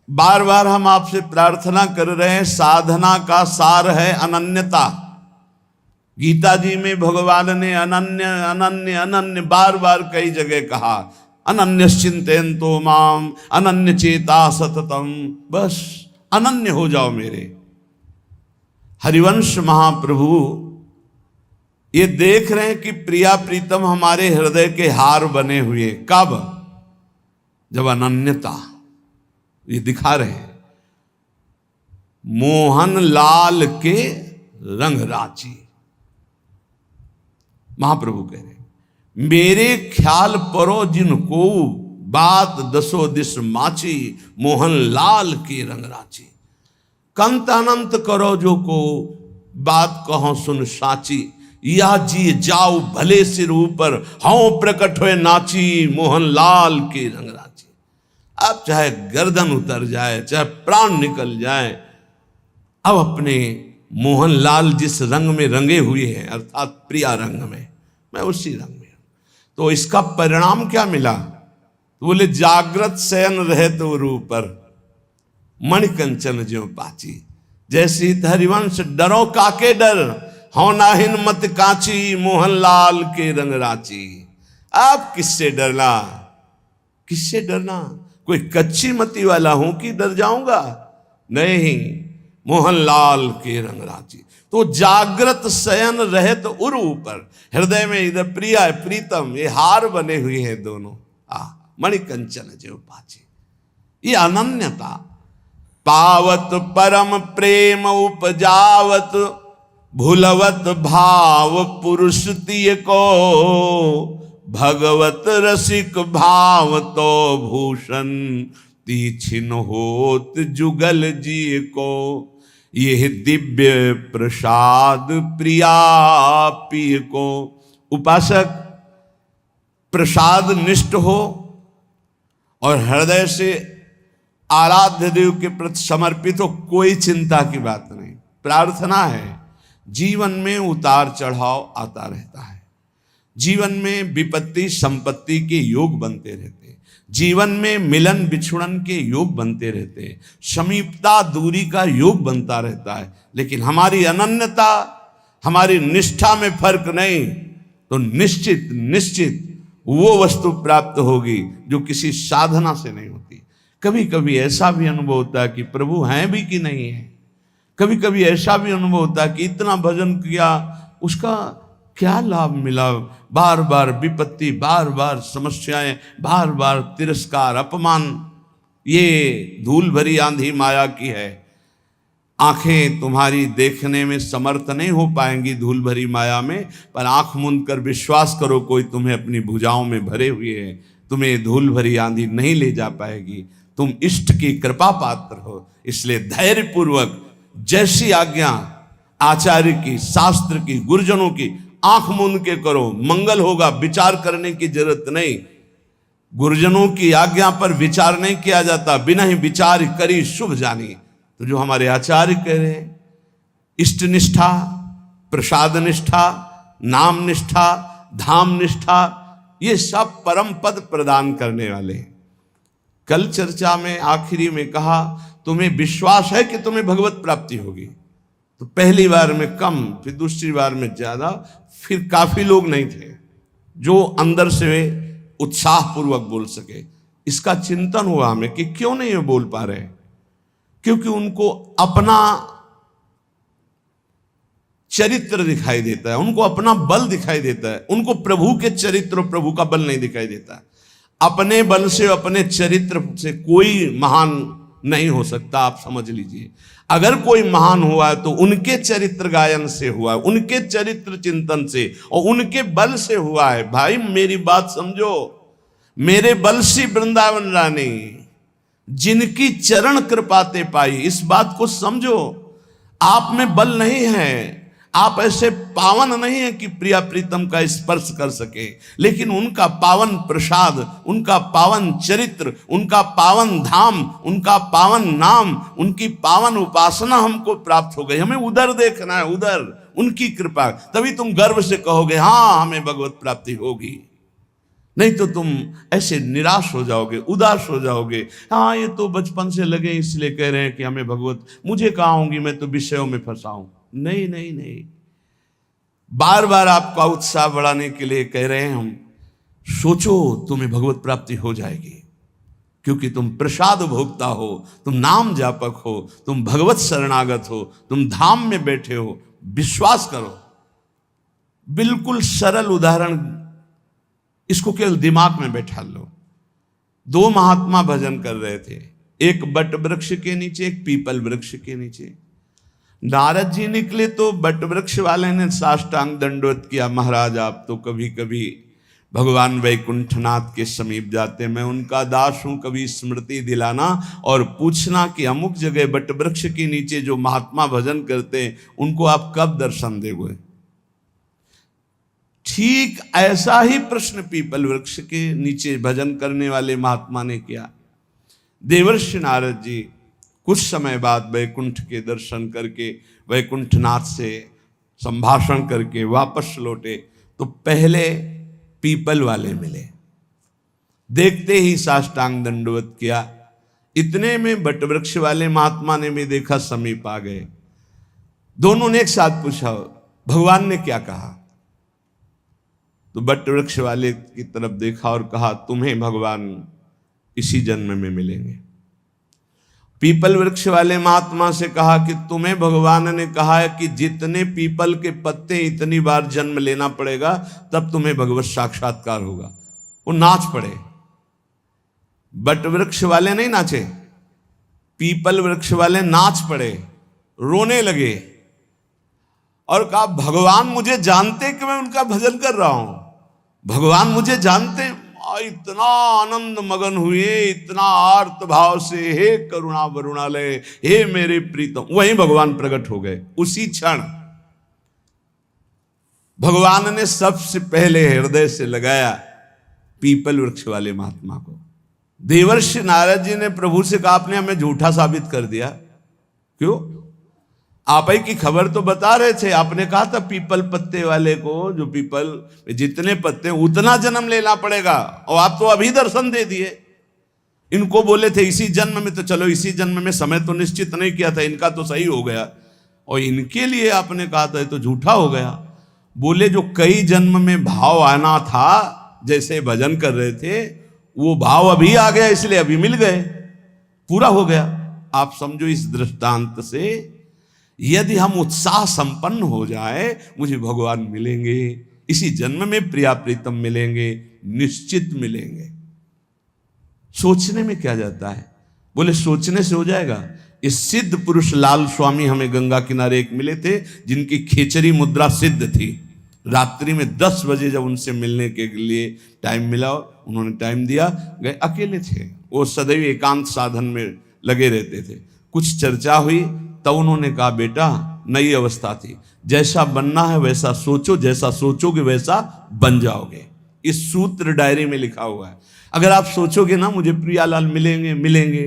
बार बार हम आपसे प्रार्थना कर रहे हैं, साधना का सार है अनन्यता। गीता जी में भगवान ने अनन्य अनन्य अनन्य बार बार कई जगह कहा, अनन्य चिंतयन्तो माम अनन्य चेता सततम, बस अनन्य हो जाओ मेरे। हरिवंश महाप्रभु ये देख रहे हैं कि प्रिया प्रीतम हमारे हृदय के हार बने हुए, कब? जब अनन्यता, ये दिखा रहे हैं। मोहन लाल के रंग राची, महाप्रभु कह रहे हैं, मेरे ख्याल परो जिनको बात दसो दिस माची, मोहन लाल के रंग राची। कंत अनंत करो जो को बात कहो सुन साची, या जी जाओ भले सिर ऊपर हाँ प्रकट हुए नाची, मोहन लाल के रंग राची। अब चाहे गर्दन उतर जाए, चाहे प्राण निकल जाए, अब अपने मोहन लाल जिस रंग में रंगे हुए हैं, अर्थात प्रिया रंग में, मैं उसी रंग में हूं। तो इसका परिणाम क्या मिला? तो बोले जागृत शयन रहे तो ऊपर मणिकंचन ज्यों पाची। जैसे हरिवंश डरो काके डर, हो नाहिन मत काची, मोहन लाल के रंग राची। आप किससे डरना? किससे डरना? कोई कच्ची मती वाला हूं कि डर जाऊंगा? नहीं, मोहन लाल के रंग राची। तो जागृत शयन रहे तो उर ऊपर, हृदय में इधर प्रिया प्रीतम, ये हार बने हुए हैं दोनों। मणिकंचन जो पाची, ये अनन्यता। पावत परम प्रेम उपजावत, भूलवत भाव पुरुष तिय को, भगवत रसिक भाव तो भूषण, तीछिन होत जुगल जी को। यह दिव्य प्रसाद प्रिया पी को। उपासक प्रसाद निष्ठ हो और हृदय से आराध्य देव के प्रति समर्पित हो, कोई चिंता की बात नहीं। प्रार्थना है, जीवन में उतार चढ़ाव आता रहता है, जीवन में विपत्ति संपत्ति के योग बनते रहते हैं, जीवन में मिलन बिछुड़न के योग बनते रहते हैं, समीपता दूरी का योग बनता रहता है। लेकिन हमारी अनन्यता, हमारी निष्ठा में फर्क नहीं, तो निश्चित निश्चित वो वस्तु प्राप्त होगी जो किसी साधना से नहीं होती। कभी कभी ऐसा भी अनुभव होता है कि प्रभु हैं भी कि नहीं है। कभी कभी ऐसा भी अनुभव होता है कि इतना भजन किया, उसका क्या लाभ मिला? बार बार विपत्ति, बार बार समस्याएं, बार बार तिरस्कार, अपमान। ये धूल भरी आंधी माया की है। आंखें तुम्हारी देखने में समर्थ नहीं हो पाएंगी धूल भरी माया में, पर आंख मूंद कर विश्वास करो, कोई तुम्हें अपनी भुजाओं में भरे हुए है, तुम्हें धूल भरी आंधी नहीं ले जा पाएगी। तुम इष्ट की कृपा पात्र हो, इसलिए धैर्य पूर्वक जैसी आज्ञा आचार्य की, शास्त्र की, गुरुजनों की, आंख मूंद के करो, मंगल होगा। विचार करने की जरूरत नहीं। गुरुजनों की आज्ञा पर विचार नहीं किया जाता, बिना ही विचार करी शुभ जानी। तो जो हमारे आचार्य कह रहे हैं, इष्ट निष्ठा, प्रसाद निष्ठा, नाम निष्ठा, धाम निष्ठा, ये सब परम पद प्रदान करने वाले हैं। कल चर्चा में आखिरी में कहा, तुम्हें विश्वास है कि तुम्हें भगवत प्राप्ति होगी? तो पहली बार में कम, फिर दूसरी बार में ज्यादा, फिर काफी लोग नहीं थे जो अंदर से उत्साह पूर्वक बोल सके। इसका चिंतन हुआ हमें कि क्यों नहीं ये बोल पा रहे। क्योंकि उनको अपना चरित्र दिखाई देता है, उनको अपना बल दिखाई देता है, उनको प्रभु के चरित्र, प्रभु का बल नहीं दिखाई देता। अपने बल से, अपने चरित्र से कोई महान नहीं हो सकता। आप समझ लीजिए, अगर कोई महान हुआ है तो उनके चरित्र गायन से हुआ है, उनके चरित्र चिंतन से और उनके बल से हुआ है। भाई मेरी बात समझो, मेरे बल से वृंदावन रानी जिनकी चरण कृपाते पाई, इस बात को समझो। आप में बल नहीं है, आप ऐसे पावन नहीं है कि प्रिया प्रीतम का स्पर्श कर सके, लेकिन उनका पावन प्रसाद, उनका पावन चरित्र, उनका पावन धाम, उनका पावन नाम, उनकी पावन उपासना हमको प्राप्त हो गई। हमें उधर देखना है, उधर उनकी कृपा, तभी तुम गर्व से कहोगे हाँ हमें भगवत प्राप्ति होगी। नहीं तो तुम ऐसे निराश हो जाओगे, उदास हो जाओगे। हाँ, ये तो बचपन से लगे इसलिए कह रहे हैं कि हमें भगवत, मुझे कहाँ होंगी, मैं तो विषयों में फंसा हूं। नहीं नहीं नहीं, बार बार आपका उत्साह बढ़ाने के लिए कह रहे हैं हम। सोचो, तुम्हें भगवत प्राप्ति हो जाएगी, क्योंकि तुम प्रसाद भोक्ता हो, तुम नाम जापक हो, तुम भगवत शरणागत हो, तुम धाम में बैठे हो। विश्वास करो। बिल्कुल सरल उदाहरण, इसको केवल दिमाग में बैठा लो। दो महात्मा भजन कर रहे थे, एक बट वृक्ष के नीचे, एक पीपल वृक्ष के नीचे। नारद जी निकले तो बट वृक्ष वाले ने साष्टांग दंडवत किया, महाराज आप तो कभी कभी भगवान वैकुंठनाथ के समीप जाते, मैं उनका दास हूं, कभी स्मृति दिलाना और पूछना कि अमुक जगह बट वृक्ष के नीचे जो महात्मा भजन करते हैं उनको आप कब दर्शन दोगे। ठीक ऐसा ही प्रश्न पीपल वृक्ष के नीचे भजन करने वाले महात्मा ने किया। देवर्षि नारद जी कुछ समय बाद वैकुंठ के दर्शन करके, वैकुंठनाथ से संभाषण करके वापस लौटे तो पहले पीपल वाले मिले। देखते ही साष्टांग दंडवत किया। इतने में बट वृक्ष वाले महात्मा ने भी देखा, समीप आ गए। दोनों ने एक साथ पूछा, भगवान ने क्या कहा? तो बट वृक्ष वाले की तरफ देखा और कहा, तुम्हें भगवान इसी जन्म में मिलेंगे। पीपल वृक्ष वाले महात्मा से कहा कि तुम्हें भगवान ने कहा है कि जितने पीपल के पत्ते इतनी बार जन्म लेना पड़ेगा तब तुम्हें भगवत साक्षात्कार होगा। वो नाच पड़े। बट वृक्ष वाले नहीं नाचे, पीपल वृक्ष वाले नाच पड़े, रोने लगे और कहा, भगवान मुझे जानते कि मैं उनका भजन कर रहा हूं, भगवान मुझे जानते। इतना आनंद मगन हुए, इतना आर्त भाव से, हे करुणा वरुणालय, हे मेरे प्रीतम। वहीं भगवान प्रकट हो गए। उसी क्षण भगवान ने सबसे पहले हृदय से लगाया पीपल वृक्ष वाले महात्मा को। देवर्षि नारद जी ने प्रभु से कहा, आपने हमें झूठा साबित कर दिया। क्यों? आप ही की खबर तो बता रहे थे, आपने कहा था पीपल पत्ते वाले को, जो पीपल जितने पत्ते उतना जन्म लेना पड़ेगा, और आप तो अभी दर्शन दे दिए। इनको बोले थे इसी जन्म में, तो चलो इसी जन्म में, समय तो निश्चित नहीं किया था, इनका तो सही हो गया, और इनके लिए आपने कहा था तो झूठा हो गया। बोले जो कई जन्म में भाव आना था, जैसे भजन कर रहे थे, वो भाव अभी आ गया, इसलिए अभी मिल गए, पूरा हो गया। आप समझो इस दृष्टांत से, यदि हम उत्साह संपन्न हो जाए, मुझे भगवान मिलेंगे, इसी जन्म में प्रिया प्रीतम मिलेंगे, निश्चित मिलेंगे। सोचने में क्या जाता है? बोले सोचने से हो जाएगा। इस सिद्ध पुरुष लाल स्वामी हमें गंगा किनारे एक मिले थे, जिनकी खेचरी मुद्रा सिद्ध थी। रात्रि में 10 बजे जब उनसे मिलने के लिए टाइम मिला, उन्होंने टाइम दिया, गए। अकेले थे वो, सदैव एकांत साधन में लगे रहते थे। कुछ चर्चा हुई, तब उन्होंने कहा, बेटा नई अवस्था थी, जैसा बनना है वैसा सोचो, जैसा सोचोगे वैसा बन जाओगे। इस सूत्र डायरी में लिखा हुआ है। अगर आप सोचोगे ना मुझे प्रियालाल मिलेंगे मिलेंगे,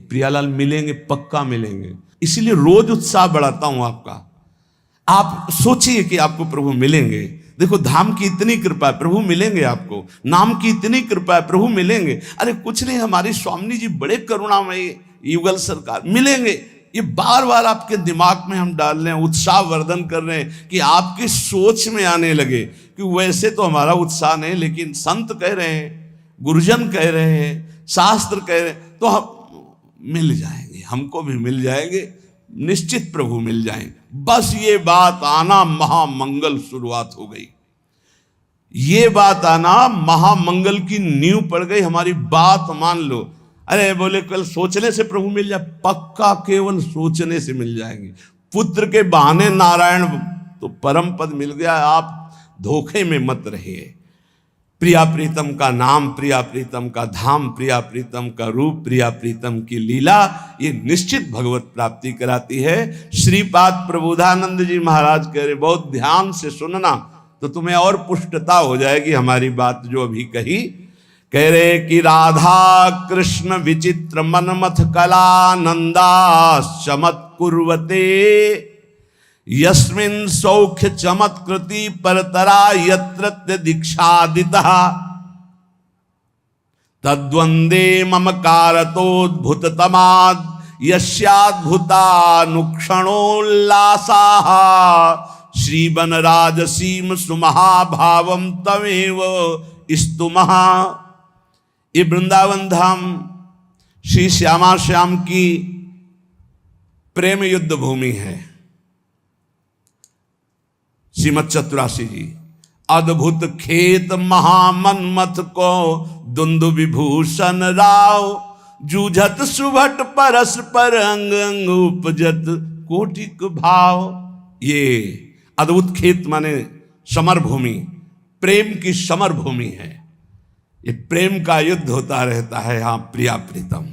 प्रियालाल मिलेंगे, पक्का मिलेंगे। इसीलिए रोज उत्साह बढ़ाता हूं आपका। आप सोचिए कि आपको प्रभु मिलेंगे। देखो, धाम की इतनी कृपा है, प्रभु मिलेंगे आपको। नाम की इतनी कृपा है, प्रभु मिलेंगे। अरे कुछ नहीं, हमारी स्वामी जी बड़े करुणामयी, युगल सरकार मिलेंगे। ये बार बार आपके दिमाग में हम डाल रहे हैं, उत्साह वर्धन कर रहे हैं कि आपकी सोच में आने लगे कि वैसे तो हमारा उत्साह नहीं, लेकिन संत कह रहे हैं, गुरुजन कह रहे हैं, शास्त्र कह रहे हैं, तो हम मिल जाएंगे, हमको भी मिल जाएंगे, निश्चित प्रभु मिल जाएंगे। बस ये बात आना महामंगल शुरुआत हो गई। ये बात आना महामंगल की नींव पड़ गई। हमारी बात मान लो। अरे बोले कल सोचने से प्रभु मिल जाए, पक्का केवल सोचने से मिल जाएंगे। पुत्र के बहाने नारायण तो परम पद मिल गया। आप धोखे में मत रहिए। प्रिया प्रीतम का नाम, प्रिया प्रीतम का धाम, प्रिया प्रीतम का रूप, प्रिया प्रीतम की लीला, ये निश्चित भगवत प्राप्ति कराती है। श्रीपाद प्रबोधानंद जी महाराज कह रहे, बहुत ध्यान से सुनना तो तुम्हें और पुष्टता हो जाएगी हमारी बात जो अभी कही। कह रहे कि राधा कृष्ण विचित्र मनमथ कला नंदा चमत्कुर्वते, यस्मिन् सौख्य चमत्कृति परतरा यत्र दीक्षादितः तद्वंदे ममकारतोद्भुततमाद् यस्याद्भुतानुक्षणोल्लासाः श्रीवनराजसीम सुमहाभावम तमेव स्तुमः। ये वृंदावन धाम श्री श्यामा श्याम की प्रेम युद्ध भूमि है। श्रीमद चतुरासी जी, अद्भुत खेत महामन्मथ को दुंदु विभूषण राव, जूझत सुभट परस्पर अंग अंग उपजत कोटिक भाव। ये अद्भुत खेत माने समर भूमि, प्रेम की समर भूमि है। ये प्रेम का युद्ध होता रहता है यहां प्रिया प्रीतम,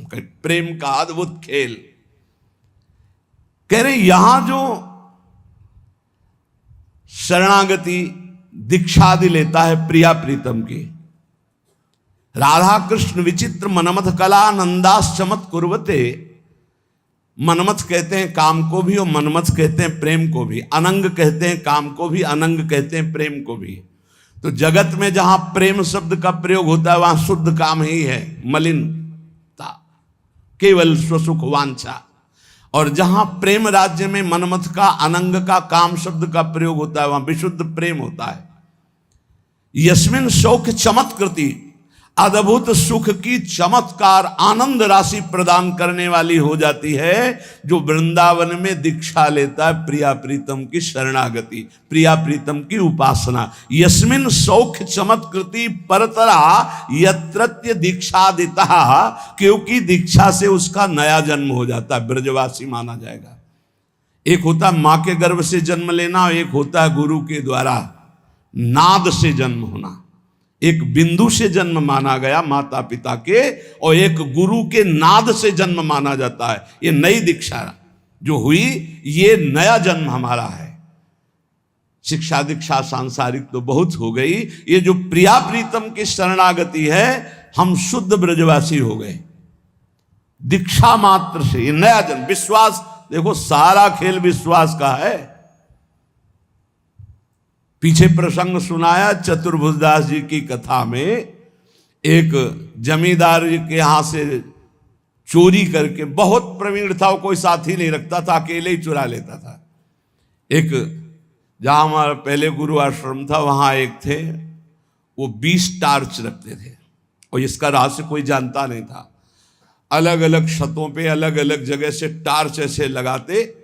प्रेम का अद्भुत खेल। कह रहे यहां जो शरणागति दीक्षादि लेता है प्रिया प्रीतम की, राधा कृष्ण विचित्र मनमथ कला नंदास चमत कुर्वते। मनमथ कहते हैं काम को भी और मनमथ कहते हैं प्रेम को भी, अनंग कहते हैं काम को भी, अनंग कहते हैं प्रेम को भी। तो जगत में जहां प्रेम शब्द का प्रयोग होता है वहां शुद्ध काम ही है, मलिनता, केवल स्वसुख वांछा। और जहां प्रेम राज्य में मनमथ का अनंग का काम शब्द का प्रयोग होता है वहां विशुद्ध प्रेम होता है। यस्मिन सौख्य चमत्कृति, अद्भुत सुख की चमत्कार आनंद राशि प्रदान करने वाली हो जाती है जो वृंदावन में दीक्षा लेता है प्रिया प्रीतम की शरणागति, प्रिया प्रीतम की उपासना। यस्मिन सौख्य चमत्कृति परतरा यत्रत्य दीक्षादिता, क्योंकि दीक्षा से उसका नया जन्म हो जाता है, ब्रजवासी माना जाएगा। एक होता है मां के गर्भ से जन्म लेना, एक होता है गुरु के द्वारा नाद से जन्म होना। एक बिंदु से जन्म माना गया माता पिता के, और एक गुरु के नाद से जन्म माना जाता है। ये नई दीक्षा जो हुई, ये नया जन्म हमारा है। शिक्षा दीक्षा सांसारिक तो बहुत हो गई, ये जो प्रिया प्रीतम की शरणागति है, हम शुद्ध ब्रजवासी हो गए दीक्षा मात्र से। ये नया जन्म, विश्वास, देखो सारा खेल विश्वास का है। पीछे प्रसंग सुनाया चतुर्भुजदास जी की कथा में, एक जमींदार के यहां से चोरी करके, बहुत प्रवीण था, वो कोई साथी नहीं रखता था, अकेले ही चुरा लेता था। एक जहां हमारा पहले गुरु आश्रम था वहां एक थे, वो 20 टार्च रखते थे और इसका रहस्य कोई जानता नहीं था। अलग अलग छतों पे अलग अलग जगह से टार्च ऐसे लगाते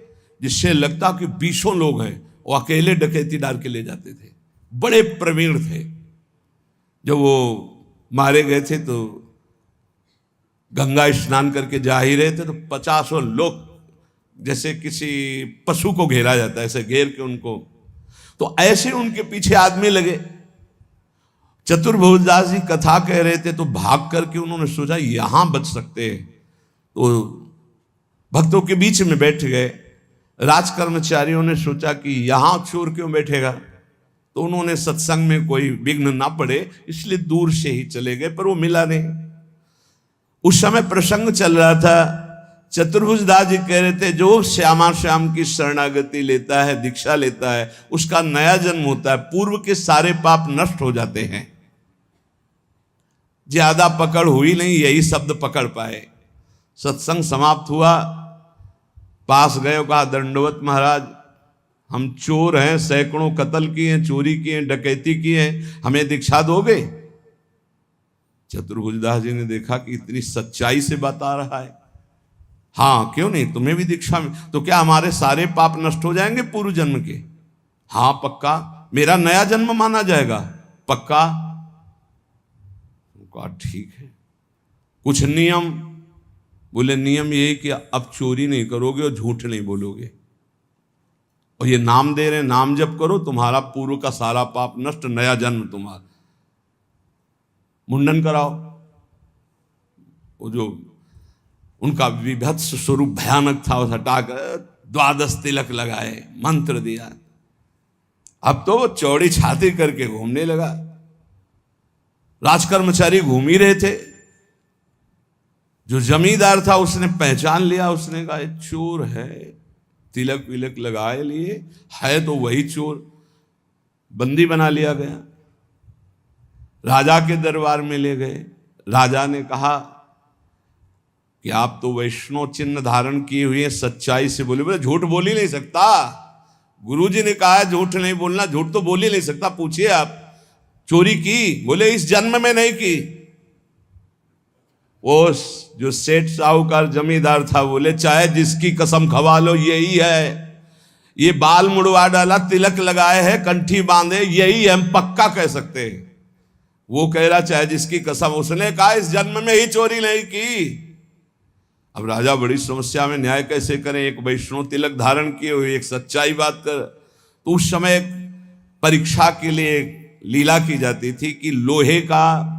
जिससे लगता कि 20 लोग हैं, वो अकेले डकैती डाल के ले जाते थे। बड़े प्रवीण थे। जब वो मारे गए थे तो गंगा स्नान करके जा ही रहे थे तो 50 लोग, जैसे किसी पशु को घेरा जाता है ऐसे घेर के उनको, तो ऐसे उनके पीछे आदमी लगे। चतुर्भुजदास जी कथा कह रहे थे तो भाग करके उन्होंने सोचा यहां बच सकते हैं, तो भक्तों के बीच में बैठ गए। राज कर्मचारियों ने सोचा कि यहां चोर क्यों बैठेगा, तो उन्होंने सत्संग में कोई विघ्न ना पड़े इसलिए दूर से ही चले गए, पर वो मिला नहीं। उस समय प्रसंग चल रहा था, चतुर्भुजदास जी कह रहे थे जो श्यामा श्याम की शरणागति लेता है, दीक्षा लेता है, उसका नया जन्म होता है, पूर्व के सारे पाप नष्ट हो जाते हैं। ज्यादा पकड़ हुई नहीं, यही शब्द पकड़ पाए। सत्संग समाप्त हुआ, पास गए, कहा दंडवत महाराज, हम चोर हैं, सैकड़ों कत्ल किए हैं, चोरी किए हैं, डकैती किए हैं, हमें दीक्षा दोगे? चतुर्भुजदास जी ने देखा कि इतनी सच्चाई से बता रहा है, हाँ क्यों नहीं, तुम्हें भी दीक्षा में। तो क्या हमारे सारे पाप नष्ट हो जाएंगे पूर्व जन्म के? हाँ पक्का, मेरा नया जन्म माना जाएगा, पक्का। कहा ठीक है, कुछ नियम? बोले नियम ये कि अब चोरी नहीं करोगे और झूठ नहीं बोलोगे, और ये नाम दे रहे, नाम जप करो, तुम्हारा पूर्व का सारा पाप नष्ट, नया जन्म तुम्हारा। मुंडन कराओ। वो जो उनका विभत्स स्वरूप भयानक था उस हटाकर 12 तिलक लगाए, मंत्र दिया। अब तो वो चौड़ी छाती करके घूमने लगा। राजकर्मचारी घूम ही रहे थे, जो जमींदार था उसने पहचान लिया, उसने कहा चोर है, तिलक विलक लगाए लिए, है तो वही चोर, बंदी बना लिया गया, राजा के दरबार में ले गए। राजा ने कहा कि आप तो वैष्णव चिन्ह धारण किए हुए हैं, सच्चाई से बोले। बोले झूठ बोल ही नहीं सकता, गुरुजी ने कहा है झूठ नहीं बोलना, झूठ तो बोल ही नहीं सकता। पूछिए आप चोरी की? बोले इस जन्म में नहीं की। वो जो सेठ साहूकार जमींदार था, बोले चाहे जिसकी कसम खवा लो यही है, ये बाल मुड़वा डाला, तिलक लगाए है, कंठी बांधे, यही हम पक्का कह सकते हैं। वो कह रहा चाहे जिसकी कसम, उसने कहा इस जन्म में ही चोरी नहीं की। अब राजा बड़ी समस्या में, न्याय कैसे करें? एक वैष्णव तिलक धारण किए हुए, एक सच्चाई बात कर। तो उस समय परीक्षा के लिए लीला की जाती थी कि लोहे का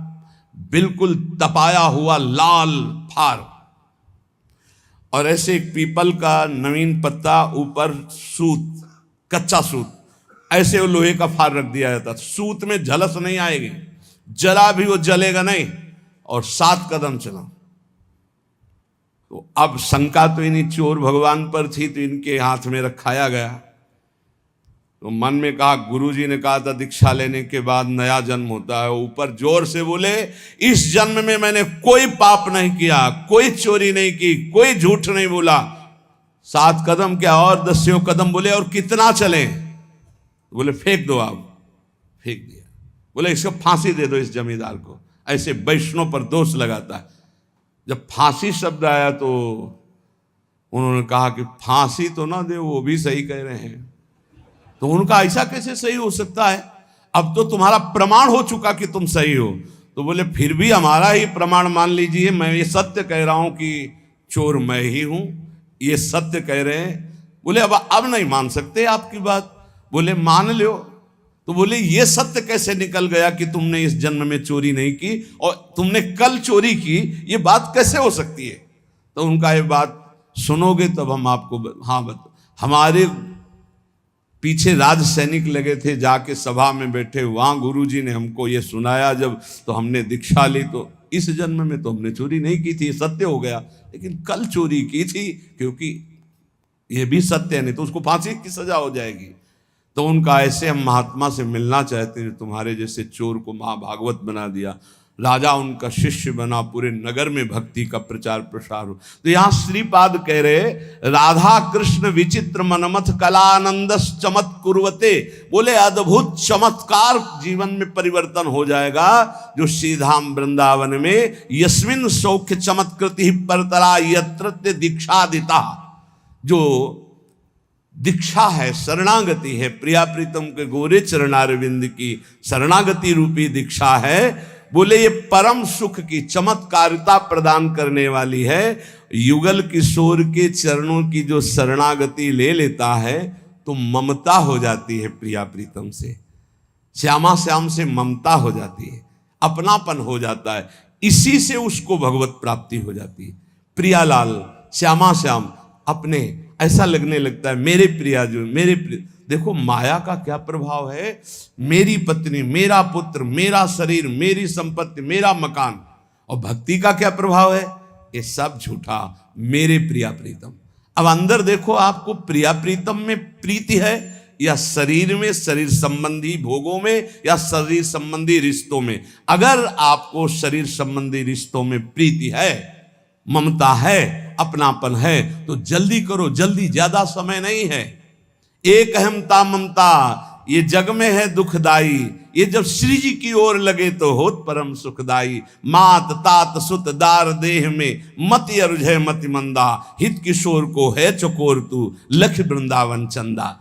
बिल्कुल तपाया हुआ लाल फार और ऐसे एक पीपल का नवीन पत्ता, ऊपर सूत, कच्चा सूत, ऐसे वो लोहे का फार रख दिया जाता। सूत में झलस नहीं आएगी, जला भी वो जलेगा नहीं, और 7 कदम चला। तो अब शंका तो इन्हीं चोर भगवान पर थी, तो इनके हाथ में रखाया गया। तो मन में कहा, गुरुजी ने कहा था दीक्षा लेने के बाद नया जन्म होता है। ऊपर जोर से बोले इस जन्म में मैंने कोई पाप नहीं किया, कोई चोरी नहीं की, कोई झूठ नहीं बोला। 7 कदम क्या और 10 कदम बोले, और कितना चले? बोले फेंक दो आप। फेंक दिया। बोले इसको फांसी दे दो इस जमींदार को, ऐसे वैष्णव पर दोष लगाता है। जब फांसी शब्द आया तो उन्होंने कहा कि फांसी तो ना दे, वो भी सही कह रहे हैं। तो उनका ऐसा कैसे सही हो सकता है? अब तो तुम्हारा प्रमाण हो चुका कि तुम सही हो। तो बोले फिर भी हमारा ही प्रमाण मान लीजिए, मैं ये सत्य कह रहा हूं कि चोर मैं ही हूं, ये सत्य कह रहे हैं। बोले अब नहीं मान सकते आपकी बात। बोले मान लो। तो बोले ये सत्य कैसे निकल गया कि तुमने इस जन्म में चोरी नहीं की और तुमने कल चोरी की, ये बात कैसे हो सकती है? तो उनका ये बात सुनोगे तब हम आपको हमारे पीछे राज सैनिक लगे थे, जाके सभा में बैठे, वहां गुरुजी ने हमको ये सुनाया जब, तो हमने दीक्षा ली। तो इस जन्म में तो हमने चोरी नहीं की थी, सत्य हो गया, लेकिन कल चोरी की थी, क्योंकि ये भी सत्य है, नहीं तो उसको फांसी की सजा हो जाएगी। तो उनका ऐसे हम महात्मा से मिलना चाहते हैं, तुम्हारे जैसे चोर को महाभागवत बना दिया। राजा उनका शिष्य बना, पूरे नगर में भक्ति का प्रचार प्रसार हो। तो यहां श्रीपाद कह रहे राधा कृष्ण विचित्र मनमथ कलानंद चमत कुर्वते। बोले अद्भुत चमत्कार जीवन में परिवर्तन हो जाएगा जो श्रीधाम वृंदावन में यस्मिन सौख्य चमत्कृति परतरा यत्र दीक्षादिता। जो दीक्षा है, शरणागति है, प्रिया प्रीतम के गोरे चरणारविंद की शरणागति रूपी दीक्षा है। बोले ये परम सुख की चमत्कारिता प्रदान करने वाली है। युगल किशोर के चरणों की जो शरणागति ले लेता है तो ममता हो जाती है प्रिया प्रीतम से, श्यामा श्याम से ममता हो जाती है, अपनापन हो जाता है। इसी से उसको भगवत प्राप्ति हो जाती है। प्रियालाल, श्यामा श्याम, अपने ऐसा लगने लगता है मेरे प्रिया जो मेरे प्रिय। देखो माया का क्या प्रभाव है, मेरी पत्नी, मेरा पुत्र, मेरा शरीर, मेरी संपत्ति, मेरा मकान। और भक्ति का क्या प्रभाव है, ये सब झूठा, मेरे प्रिया प्रीतम। अब अंदर देखो आपको प्रिया प्रीतम में प्रीति है या शरीर में, शरीर संबंधी भोगों में, या शरीर संबंधी रिश्तों में। अगर आपको शरीर संबंधी रिश्तों में प्रीति है, ममता है, अपनापन है, तो जल्दी करो, जल्दी, ज्यादा समय नहीं है। एक अहमता ममता ये जग में है दुखदाई, ये जब श्री जी की ओर लगे तो होत परम सुखदाई। मात तात सुत दार देह में मति अरुझे मति मंदा, हित किशोर को है चकोर तू लख वृंदावन चंदा।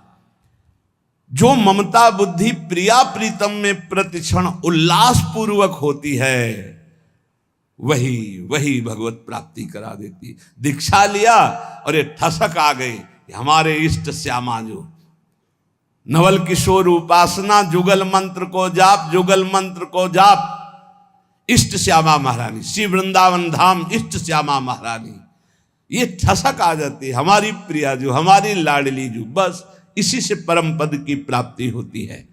जो ममता बुद्धि प्रिया प्रीतम में प्रतिक्षण उल्लास पूर्वक होती है, वही भगवत प्राप्ति करा देती। दीक्षा लिया और ये ठसक आ गई, हमारे इष्ट श्यामा जो नवल किशोर उपासना, जुगल मंत्र को जाप, जुगल मंत्र को जाप, इष्ट श्यामा महारानी, श्री वृंदावन धाम इष्ट श्यामा महारानी। ये ठसक आ जाती है, हमारी प्रिया जो, हमारी लाडली जो, बस इसी से परम पद की प्राप्ति होती है।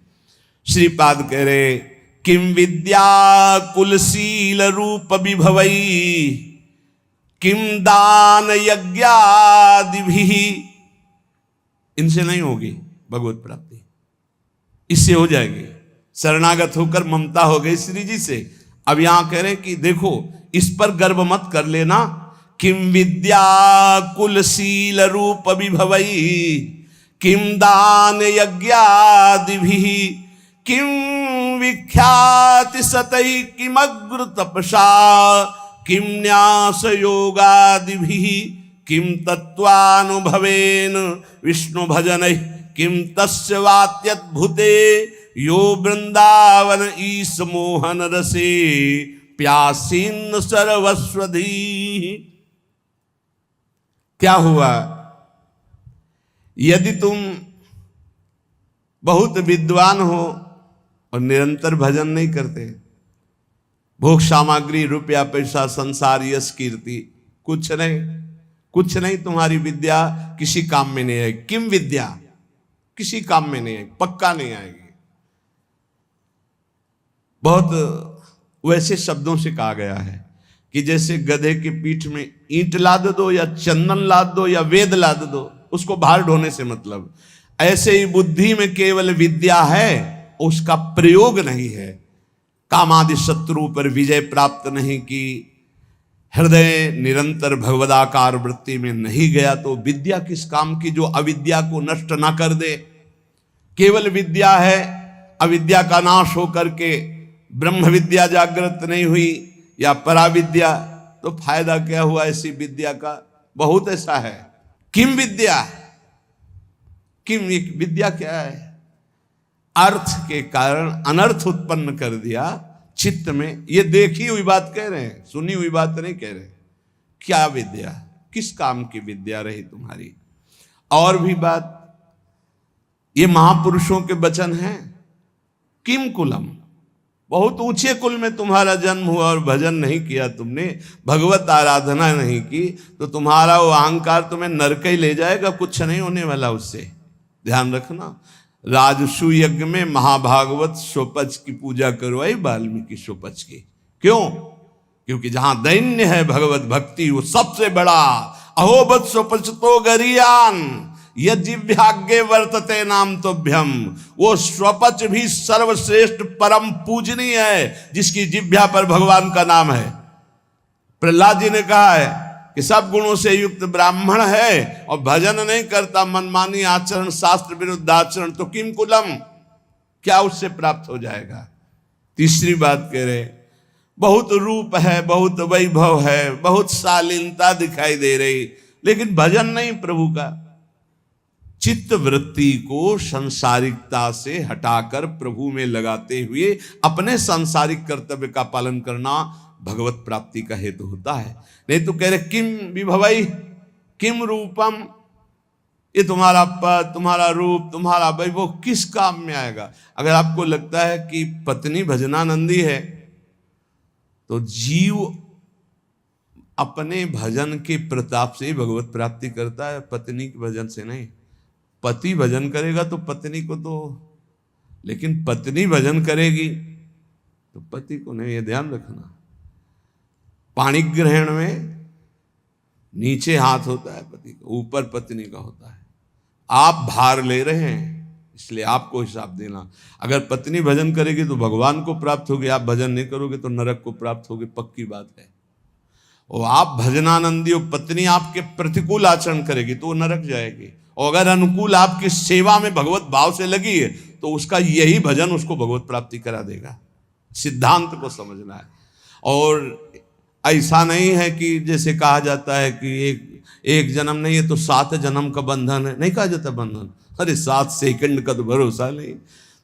श्रीपाद कह रहे किम विद्या कुलशील रूप विभवई, किम दान यज्ञादिभिः इनसे नहीं होगी भगवत प्राप्ति, इससे हो जाएगी। शरणागत होकर ममता हो गई श्री जी से। अब यहां कह रहे हैं कि देखो इस पर गर्व मत कर लेना। किम विद्या कुलशील रूप विभवई, किम दान यज्ञादिभिः, किम विख्याति सतई, किमग्र तपसा, किम न्यास योगादिभिः, किम तत्वानुभवेन विष्णु भजन, किम तस्य वात्यद्भुते यो वृंदावन ईश मोहन रसे प्यासीन सर्वस्वधी। क्या हुआ? यदि तुम बहुत विद्वान हो और निरंतर भजन नहीं करते, भोग सामग्री रुपया पैसा संसार यश कीर्ति कुछ नहीं तुम्हारी विद्या किसी काम में नहीं आएगी। किम विद्या किसी काम में नहीं आएगी, पक्का नहीं आएगी। बहुत वैसे शब्दों से कहा गया है कि जैसे गधे की पीठ में ईंट लाद दो या चंदन लाद दो या वेद लाद दो, उसको भार ढोने से मतलब, ऐसे ही बुद्धि में केवल विद्या है, उसका प्रयोग नहीं है। कामादि शत्रु पर विजय प्राप्त नहीं की, हृदय निरंतर भगवदाकार वृत्ति में नहीं गया, तो विद्या किस काम की जो अविद्या को नष्ट ना कर दे। केवल विद्या है, अविद्या का नाश होकर के ब्रह्म विद्या जागृत नहीं हुई या पराविद्या, तो फायदा क्या हुआ ऐसी विद्या का? बहुत ऐसा है। किम विद्या, किम विद्या क्या है? अर्थ के कारण अनर्थ उत्पन्न कर दिया चित्त में। ये देखी हुई बात कह रहे हैं, सुनी हुई बात नहीं कह रहे। क्या विद्या, किस काम की विद्या रही तुम्हारी? और भी बात, ये महापुरुषों के वचन हैं। किम कुलम, बहुत ऊंचे कुल में तुम्हारा जन्म हुआ और भजन नहीं किया तुमने, भगवत आराधना नहीं की, तो तुम्हारा वो अहंकार तुम्हें नरक ही ले जाएगा, कुछ नहीं होने वाला उससे। ध्यान रखना। राजसु यज्ञ में महाभागवत स्वपच की पूजा करवाई वाल्मीकि स्वपच की। क्यों? क्योंकि जहां दैन्य है भगवत भक्ति वो सबसे बड़ा। अहोबत स्वपच तो गरियान यज्ञाग्ञे वर्तते नाम तोभ्यम, वो स्वपच भी सर्वश्रेष्ठ परम पूजनीय है जिसकी जिह्वा पर भगवान का नाम है। प्रहलाद जी ने कहा है कि सब गुणों से युक्त ब्राह्मण है और भजन नहीं करता, मनमानी आचरण, शास्त्र विरुद्ध आचरण, तो किम कुलम, क्या उससे प्राप्त हो जाएगा? तीसरी बात कह रहे, बहुत रूप है, बहुत वैभव है, बहुत शालीनता दिखाई दे रही, लेकिन भजन नहीं प्रभु का। चित्त वृत्ति को संसारिकता से हटाकर प्रभु में लगाते हुए अपने सांसारिक कर्तव्य का पालन करना भगवत प्राप्ति का हेतु होता है। नहीं तो कह रहे किम विभवई, किम रूपम, ये तुम्हारा पद, तुम्हारा रूप, तुम्हारा वैभव किस काम में आएगा? अगर आपको लगता है कि पत्नी भजनानंदी है, तो जीव अपने भजन के प्रताप से भगवत प्राप्ति करता है, पत्नी के भजन से नहीं। पति भजन करेगा तो पत्नी को तो, लेकिन पत्नी भजन करेगी तो पति को नहीं। ये ध्यान रखना। पाणी ग्रहण में नीचे हाथ होता है पति का, ऊपर पत्नी का होता है। आप भार ले रहे हैं, इसलिए आपको हिसाब देना। अगर पत्नी भजन करेगी तो भगवान को प्राप्त होगी, आप भजन नहीं करोगे तो नरक को प्राप्त होगी, पक्की बात है। और आप भजनानंदी हो, पत्नी आपके प्रतिकूल आचरण करेगी तो वो नरक जाएगी, और अगर अनुकूल आपकी सेवा में भगवत भाव से लगी है तो उसका यही भजन उसको भगवत प्राप्ति करा देगा। सिद्धांत को समझना है। और ऐसा नहीं है कि जैसे कहा जाता है कि एक जन्म नहीं है तो 7 जन्म का बंधन है, नहीं कहा जाता बंधन। अरे 7 सेकंड का तो भरोसा नहीं।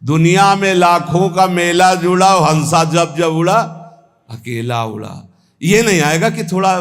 दुनिया में लाखों का मेला जुड़ा, हंसा जब जब उड़ा अकेला उड़ा। ये नहीं आएगा कि थोड़ा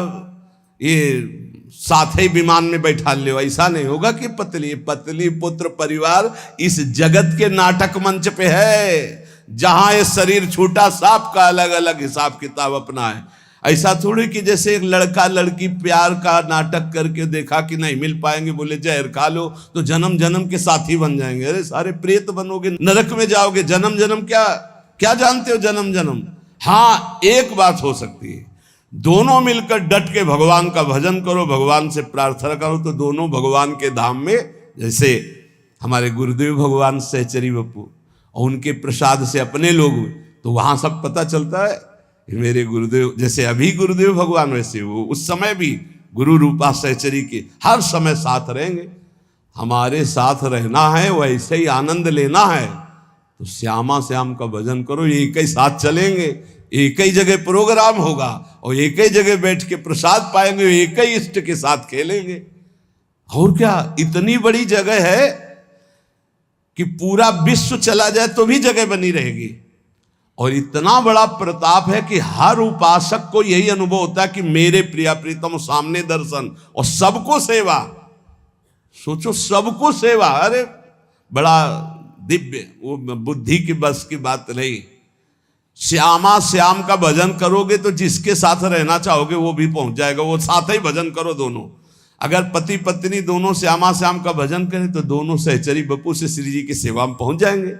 ये साथ ही विमान में बैठा ले, ऐसा नहीं होगा कि पत्नी पुत्र परिवार इस जगत के नाटक मंच पे है, जहां ये शरीर छूटा सबका अलग अलग हिसाब किताब अपना है। ऐसा थोड़ी कि जैसे एक लड़का लड़की प्यार का नाटक करके देखा कि नहीं मिल पाएंगे, बोले जहर खा लो तो जन्म जन्म के साथी बन जाएंगे। अरे सारे प्रेत बनोगे, नरक में जाओगे। जन्म जन्म क्या जानते हो जन्म जन्म? हाँ, एक बात हो सकती है, दोनों मिलकर डट के भगवान का भजन करो, भगवान से प्रार्थना करो, तो दोनों भगवान के धाम में, जैसे हमारे गुरुदेव भगवान सहचरी बप्पू और उनके प्रसाद से अपने लोग, तो वहां सब पता चलता है कि मेरे गुरुदेव, जैसे अभी गुरुदेव भगवान वैसे वो उस समय भी गुरु रूपा सहचरी के हर समय साथ रहेंगे। हमारे साथ रहना है, वैसे ही आनंद लेना है तो श्यामा श्याम का भजन करो, एक ही साथ चलेंगे, एक ही जगह प्रोग्राम होगा और एक ही जगह बैठ के प्रसाद पाएंगे, एक ही इष्ट के साथ खेलेंगे। और क्या, इतनी बड़ी जगह है कि पूरा विश्व चला जाए तो भी जगह बनी रहेगी। और इतना बड़ा प्रताप है कि हर उपासक को यही अनुभव होता है कि मेरे प्रिया प्रीतम सामने दर्शन और सबको सेवा। सोचो, सबको सेवा, अरे बड़ा दिव्य, वो बुद्धि की बस की बात नहीं। श्यामा श्याम का भजन करोगे तो जिसके साथ रहना चाहोगे वो भी पहुंच जाएगा, वो साथ ही भजन करो दोनों। अगर पति पत्नी दोनों श्यामा श्याम का भजन करें तो दोनों सहचरी बप्पू से श्री जी की सेवा में पहुंच जाएंगे।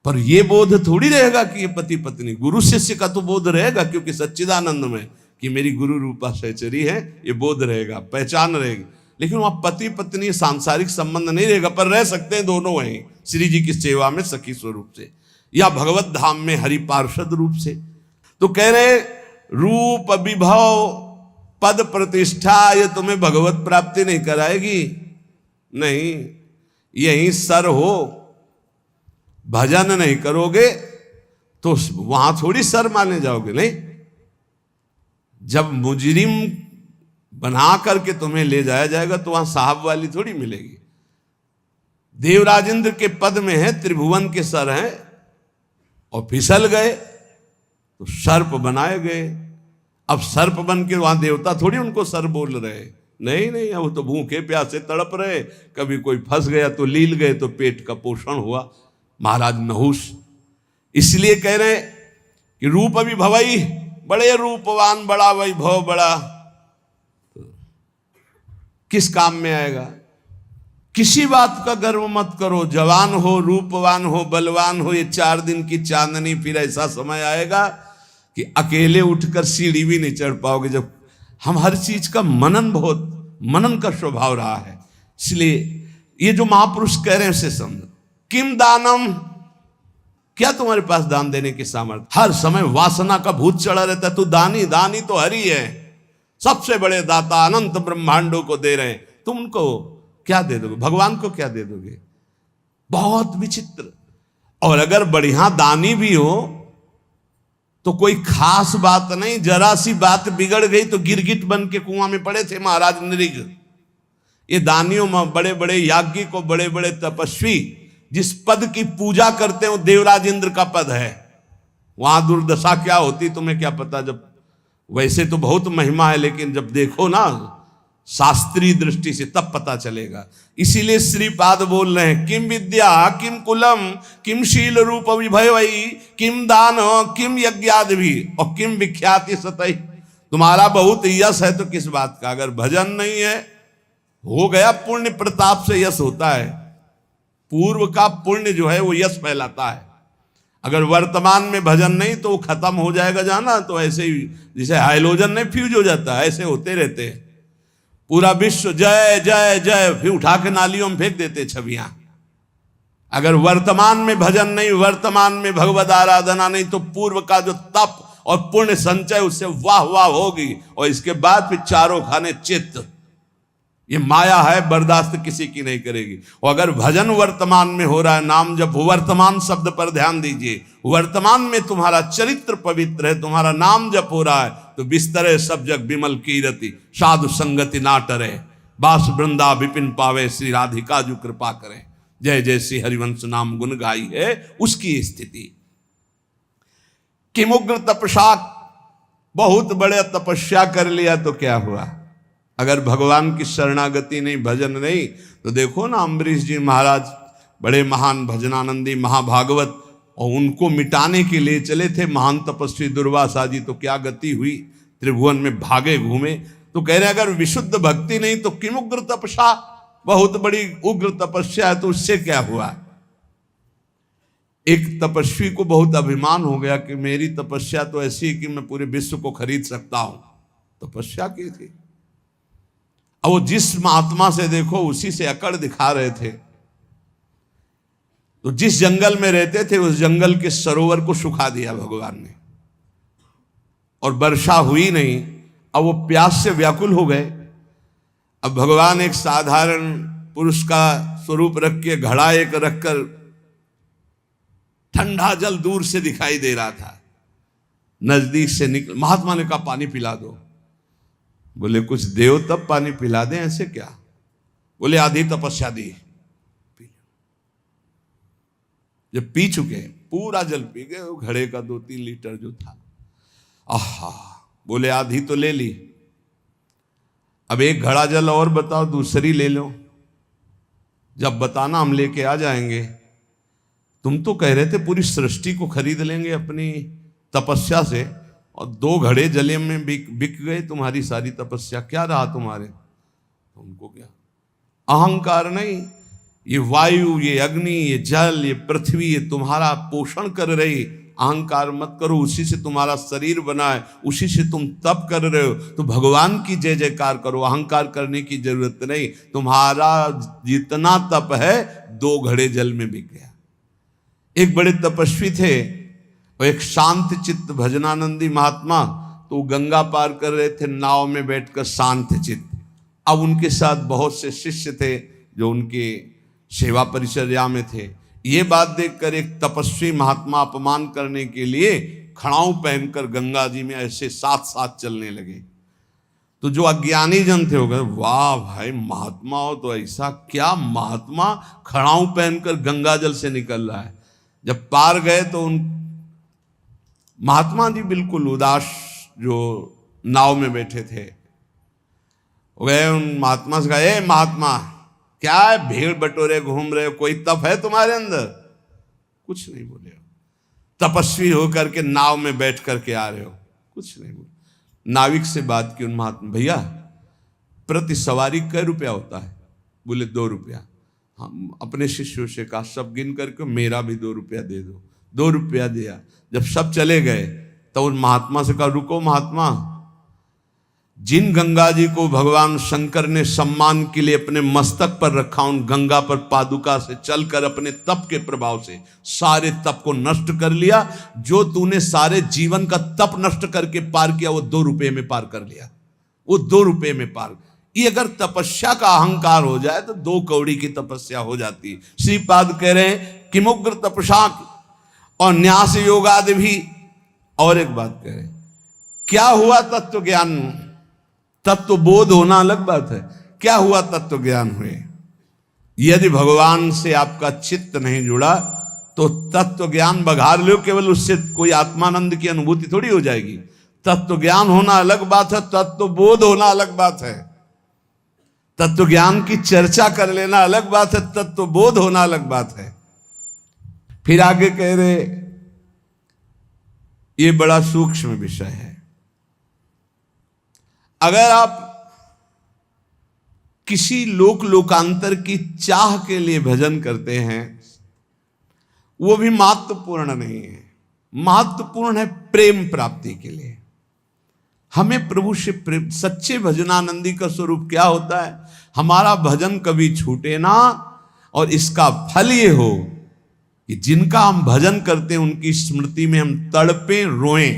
पर ये बोध थोड़ी रहेगा कि ये पति पत्नी, गुरु शिष्य का तो बोध रहेगा, क्योंकि सच्चिदानंद में कि मेरी गुरु रूपा सहचरी है, ये बोध रहेगा, पहचान रहेगी। लेकिन वहां पति पत्नी सांसारिक संबंध नहीं रहेगा, पर रह सकते हैं दोनों वहीं श्री जी की सेवा में सखी स्वरूप से, या भगवत धाम में हरि पार्षद रूप से। तो कह रहे रूप विभव पद प्रतिष्ठा ये तुम्हें भगवत प्राप्ति नहीं कराएगी, नहीं। यहीं सर हो, भजन नहीं करोगे तो वहां थोड़ी सर माने जाओगे, नहीं। जब मुजरिम बना करके तुम्हें ले जाया जाएगा तो वहां साहब वाली थोड़ी मिलेगी। देवराजेंद्र के पद में है, त्रिभुवन के सर हैं, और फिसल गए तो सर्प बनाए गए। अब सर्प बन के वहां देवता थोड़ी उनको सर बोल रहे, नहीं नहीं, अब तो भूखे प्यासे तड़प रहे। कभी कोई फंस गया तो लील गए तो पेट का पोषण हुआ। महाराज नहुष इसलिए कह रहे कि रूप अभी भवई, बड़े रूपवान, बड़ा वैभव, बड़ा तो किस काम में आएगा। किसी बात का गर्व मत करो, जवान हो, रूपवान हो, बलवान हो, ये 4 दिन की चांदनी, फिर ऐसा समय आएगा कि अकेले उठकर सीढ़ी भी नहीं चढ़ पाओगे। जब हम हर चीज का मनन का स्वभाव रहा है, इसलिए ये जो महापुरुष कह रहे हैं उसे समझो। किम दानम, क्या तुम्हारे पास दान देने की सामर्थ्य? हर समय वासना का भूत चढ़ा रहता है, तू दानी, दानी तो हरि है, सबसे बड़े दाता, अनंत ब्रह्मांडों को दे रहे हैं, तुम उनको क्या दे दोगे? भगवान को क्या दे दोगे? बहुत विचित्र। और अगर बढ़िया दानी भी हो तो कोई खास बात नहीं, जरा सी बात बिगड़ गई तो गिरगिट बन के कुआं में पड़े थे महाराज नृग। ये दानियों में बड़े बड़े याज्ञिक, बड़े बड़े तपस्वी जिस पद की पूजा करते हो, देवराज इंद्र का पद है, वहां दुर्दशा क्या होती तुम्हें क्या पता। जब वैसे तो बहुत महिमा है, लेकिन जब देखो ना शास्त्रीय दृष्टि से तब पता चलेगा। इसीलिए श्रीपाद बोल रहे हैं, किम विद्या किम कुलम किम शील रूप विभवई किम दान किम यज्ञादि भी और किम विख्याति सतई। तुम्हारा बहुत यश है तो किस बात का? अगर भजन नहीं है, हो गया, पुण्य प्रताप से यश होता है। पूर्व का पुण्य जो है वो यश फैलाता है। अगर वर्तमान में भजन नहीं तो वो खत्म हो जाएगा जाना, तो ऐसे ही जैसे हाइलोजन नहीं फ्यूज हो जाता है, ऐसे होते रहते हैं। पूरा विश्व जय जय जय, फिर उठा के नालियों में फेंक देते छवियां। अगर वर्तमान में भजन नहीं, वर्तमान में भगवद आराधना नहीं, तो पूर्व का जो तप और पुण्य संचय उससे वाह वाह होगी, और इसके बाद फिर चारों खाने चित्त। ये माया है, बर्दाश्त किसी की नहीं करेगी। और अगर भजन वर्तमान में हो रहा है, नाम जब वर्तमान शब्द पर ध्यान दीजिए, वर्तमान में तुम्हारा चरित्र पवित्र है, तुम्हारा नाम जप हो रहा है, तो बिस्तरे सब जग विमल कीरति साधु संगति ना टरे, बास वृंदा विपिन पावे, श्री राधिका जो कृपा करे, जय जय श्री हरिवंश नाम गुण गाई है उसकी स्थिति। किमुग्र तपस्या, बहुत बड़े तपस्या कर लिया तो क्या हुआ? अगर भगवान की शरणागति नहीं, भजन नहीं, तो देखो ना अम्बरीश जी महाराज बड़े महान भजनानंदी महाभागवत, और उनको मिटाने के लिए चले थे महान तपस्वी दुर्वासा जी, तो क्या गति हुई, त्रिभुवन में भागे घूमे। तो कह रहे अगर विशुद्ध भक्ति नहीं तो किम उग्र तपस्या, बहुत बड़ी उग्र तपस्या है तो उससे क्या हुआ? एक तपस्वी को बहुत अभिमान हो गया कि मेरी तपस्या तो ऐसी है कि मैं पूरे विश्व को खरीद सकता हूं। तपस्या की थी, अब वो जिस महात्मा से देखो उसी से अकड़ दिखा रहे थे, तो जिस जंगल में रहते थे उस जंगल के सरोवर को सुखा दिया भगवान ने, और वर्षा हुई नहीं। अब वो प्यास से व्याकुल हो गए। अब भगवान एक साधारण पुरुष का स्वरूप रख के घड़ा एक रखकर ठंडा जल दूर से दिखाई दे रहा था, नजदीक से निकल। महात्मा ने कहा पानी पिला दो। बोले कुछ देव तब पानी पिला दें, ऐसे क्या? बोले आधी तपस्या दी। जब पी चुके पूरा जल पी गए, वो घड़े का 2-3 लीटर जो था, आहा, बोले आधी तो ले ली, अब एक घड़ा जल और बताओ, दूसरी ले लो। जब बताना हम लेके आ जाएंगे। तुम तो कह रहे थे पूरी सृष्टि को खरीद लेंगे अपनी तपस्या से, और 2 घड़े जले में बिक गए तुम्हारी सारी तपस्या। क्या रहा तुम्हारे? तुमको क्या अहंकार नहीं? ये वायु, ये अग्नि, ये जल, ये पृथ्वी, ये तुम्हारा पोषण कर रही। अहंकार मत करो, उसी से तुम्हारा शरीर बना है, उसी से तुम तप कर रहे हो, तो भगवान की जय जयकार करो। अहंकार करने की जरूरत नहीं। तुम्हारा जितना तप है 2 घड़े जल में बिक गया। एक बड़े तपस्वी थे, और एक शांत चित्त भजनानंदी महात्मा, तो गंगा पार कर रहे थे नाव में बैठकर शांत चित्त। अब उनके साथ बहुत से शिष्य थे जो उनके सेवा परिचर्या में थे। ये बात देखकर एक तपस्वी महात्मा अपमान करने के लिए खड़ाऊ पहनकर गंगा जी में ऐसे साथ साथ चलने लगे। तो जो अज्ञानी जन थे हो गए, वाह भाई महात्मा हो तो ऐसा, क्या महात्मा खड़ाऊ पहनकर गंगा जल से निकल रहा है। जब पार गए तो उन महात्मा जी बिल्कुल उदास, जो नाव में बैठे थे, हो गए। उन महात्मा से कहा, ए महात्मा, क्या है भीड़ बटोरे घूम रहे हो, कोई तप है तुम्हारे अंदर? कुछ नहीं बोले हो। तपस्वी होकर के नाव में बैठ करके आ रहे हो, कुछ नहीं बोले। नाविक से बात की उन महात्मा, भैया प्रति सवारी कै रुपया होता है? बोले 2 रुपया। हम अपने शिष्यों से कहा सब गिन करके मेरा भी 2 रुपया दे दो। 2 रुपया दिया। जब सब चले गए तो उन महात्मा से कहा, रुको महात्मा, जिन गंगा जी को भगवान शंकर ने सम्मान के लिए अपने मस्तक पर रखा, उन गंगा पर पादुका से चलकर अपने तप के प्रभाव से सारे तप को नष्ट कर लिया। जो तूने सारे जीवन का तप नष्ट करके पार किया, वो 2 रुपये में पार कर लिया। वो 2 रुपये में पार। ये अगर तपस्या का अहंकार हो जाए तो 2 कौड़ी की तपस्या हो जाती है। श्रीपाद कह रहे हैं कि मुग्र तपसा और न्यास योगादि भी। और एक बात कह रहे, क्या हुआ तत्व ज्ञान? तत्व बोध होना अलग बात है, क्या हुआ तत्व ज्ञान हुए। यदि भगवान से आपका चित्त नहीं जुड़ा तो तत्व ज्ञान बघार लो, केवल उससे कोई आत्मानंद की अनुभूति थोड़ी हो जाएगी। तत्व ज्ञान होना अलग बात है, तत्व बोध होना अलग बात है। तत्व ज्ञान की चर्चा कर लेना अलग बात है, तत्व बोध होना अलग बात है। फिर आगे कह रहे, ये बड़ा सूक्ष्म विषय है। अगर आप किसी लोकांतर की चाह के लिए भजन करते हैं, वो भी महत्वपूर्ण नहीं है। महत्वपूर्ण है प्रेम प्राप्ति के लिए। हमें प्रभु से प्रेम। सच्चे भजनानंदी का स्वरूप क्या होता है? हमारा भजन कभी छूटे ना, और इसका फल ये हो कि जिनका हम भजन करते हैं उनकी स्मृति में हम तड़पे रोएं।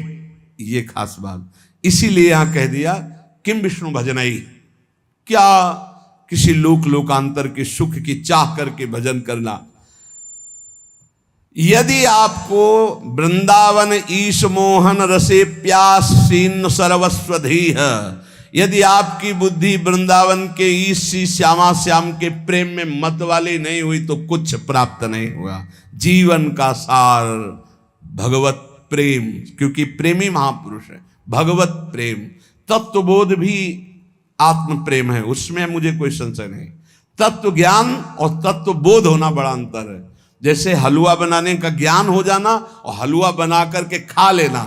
ये खास बात। इसीलिए यहां कह दिया किम विष्णु भजनई, क्या किसी लोकांतर के सुख की चाह करके भजन करना। यदि आपको वृंदावन ईश मोहन रसे प्यास सीन सर्वस्वधी है, यदि आपकी बुद्धि वृंदावन के ईश श्यामा श्याम के प्रेम में मत वाली नहीं हुई तो कुछ प्राप्त नहीं हुआ। जीवन का सार भगवत प्रेम, क्योंकि प्रेमी महापुरुष है। भगवत प्रेम, तत्वबोध भी आत्म प्रेम है, उसमें मुझे कोई संशय नहीं। तत्व ज्ञान और तत्व बोध होना बड़ा अंतर है। जैसे हलवा बनाने का ज्ञान हो जाना और हलवा बना करके खा लेना,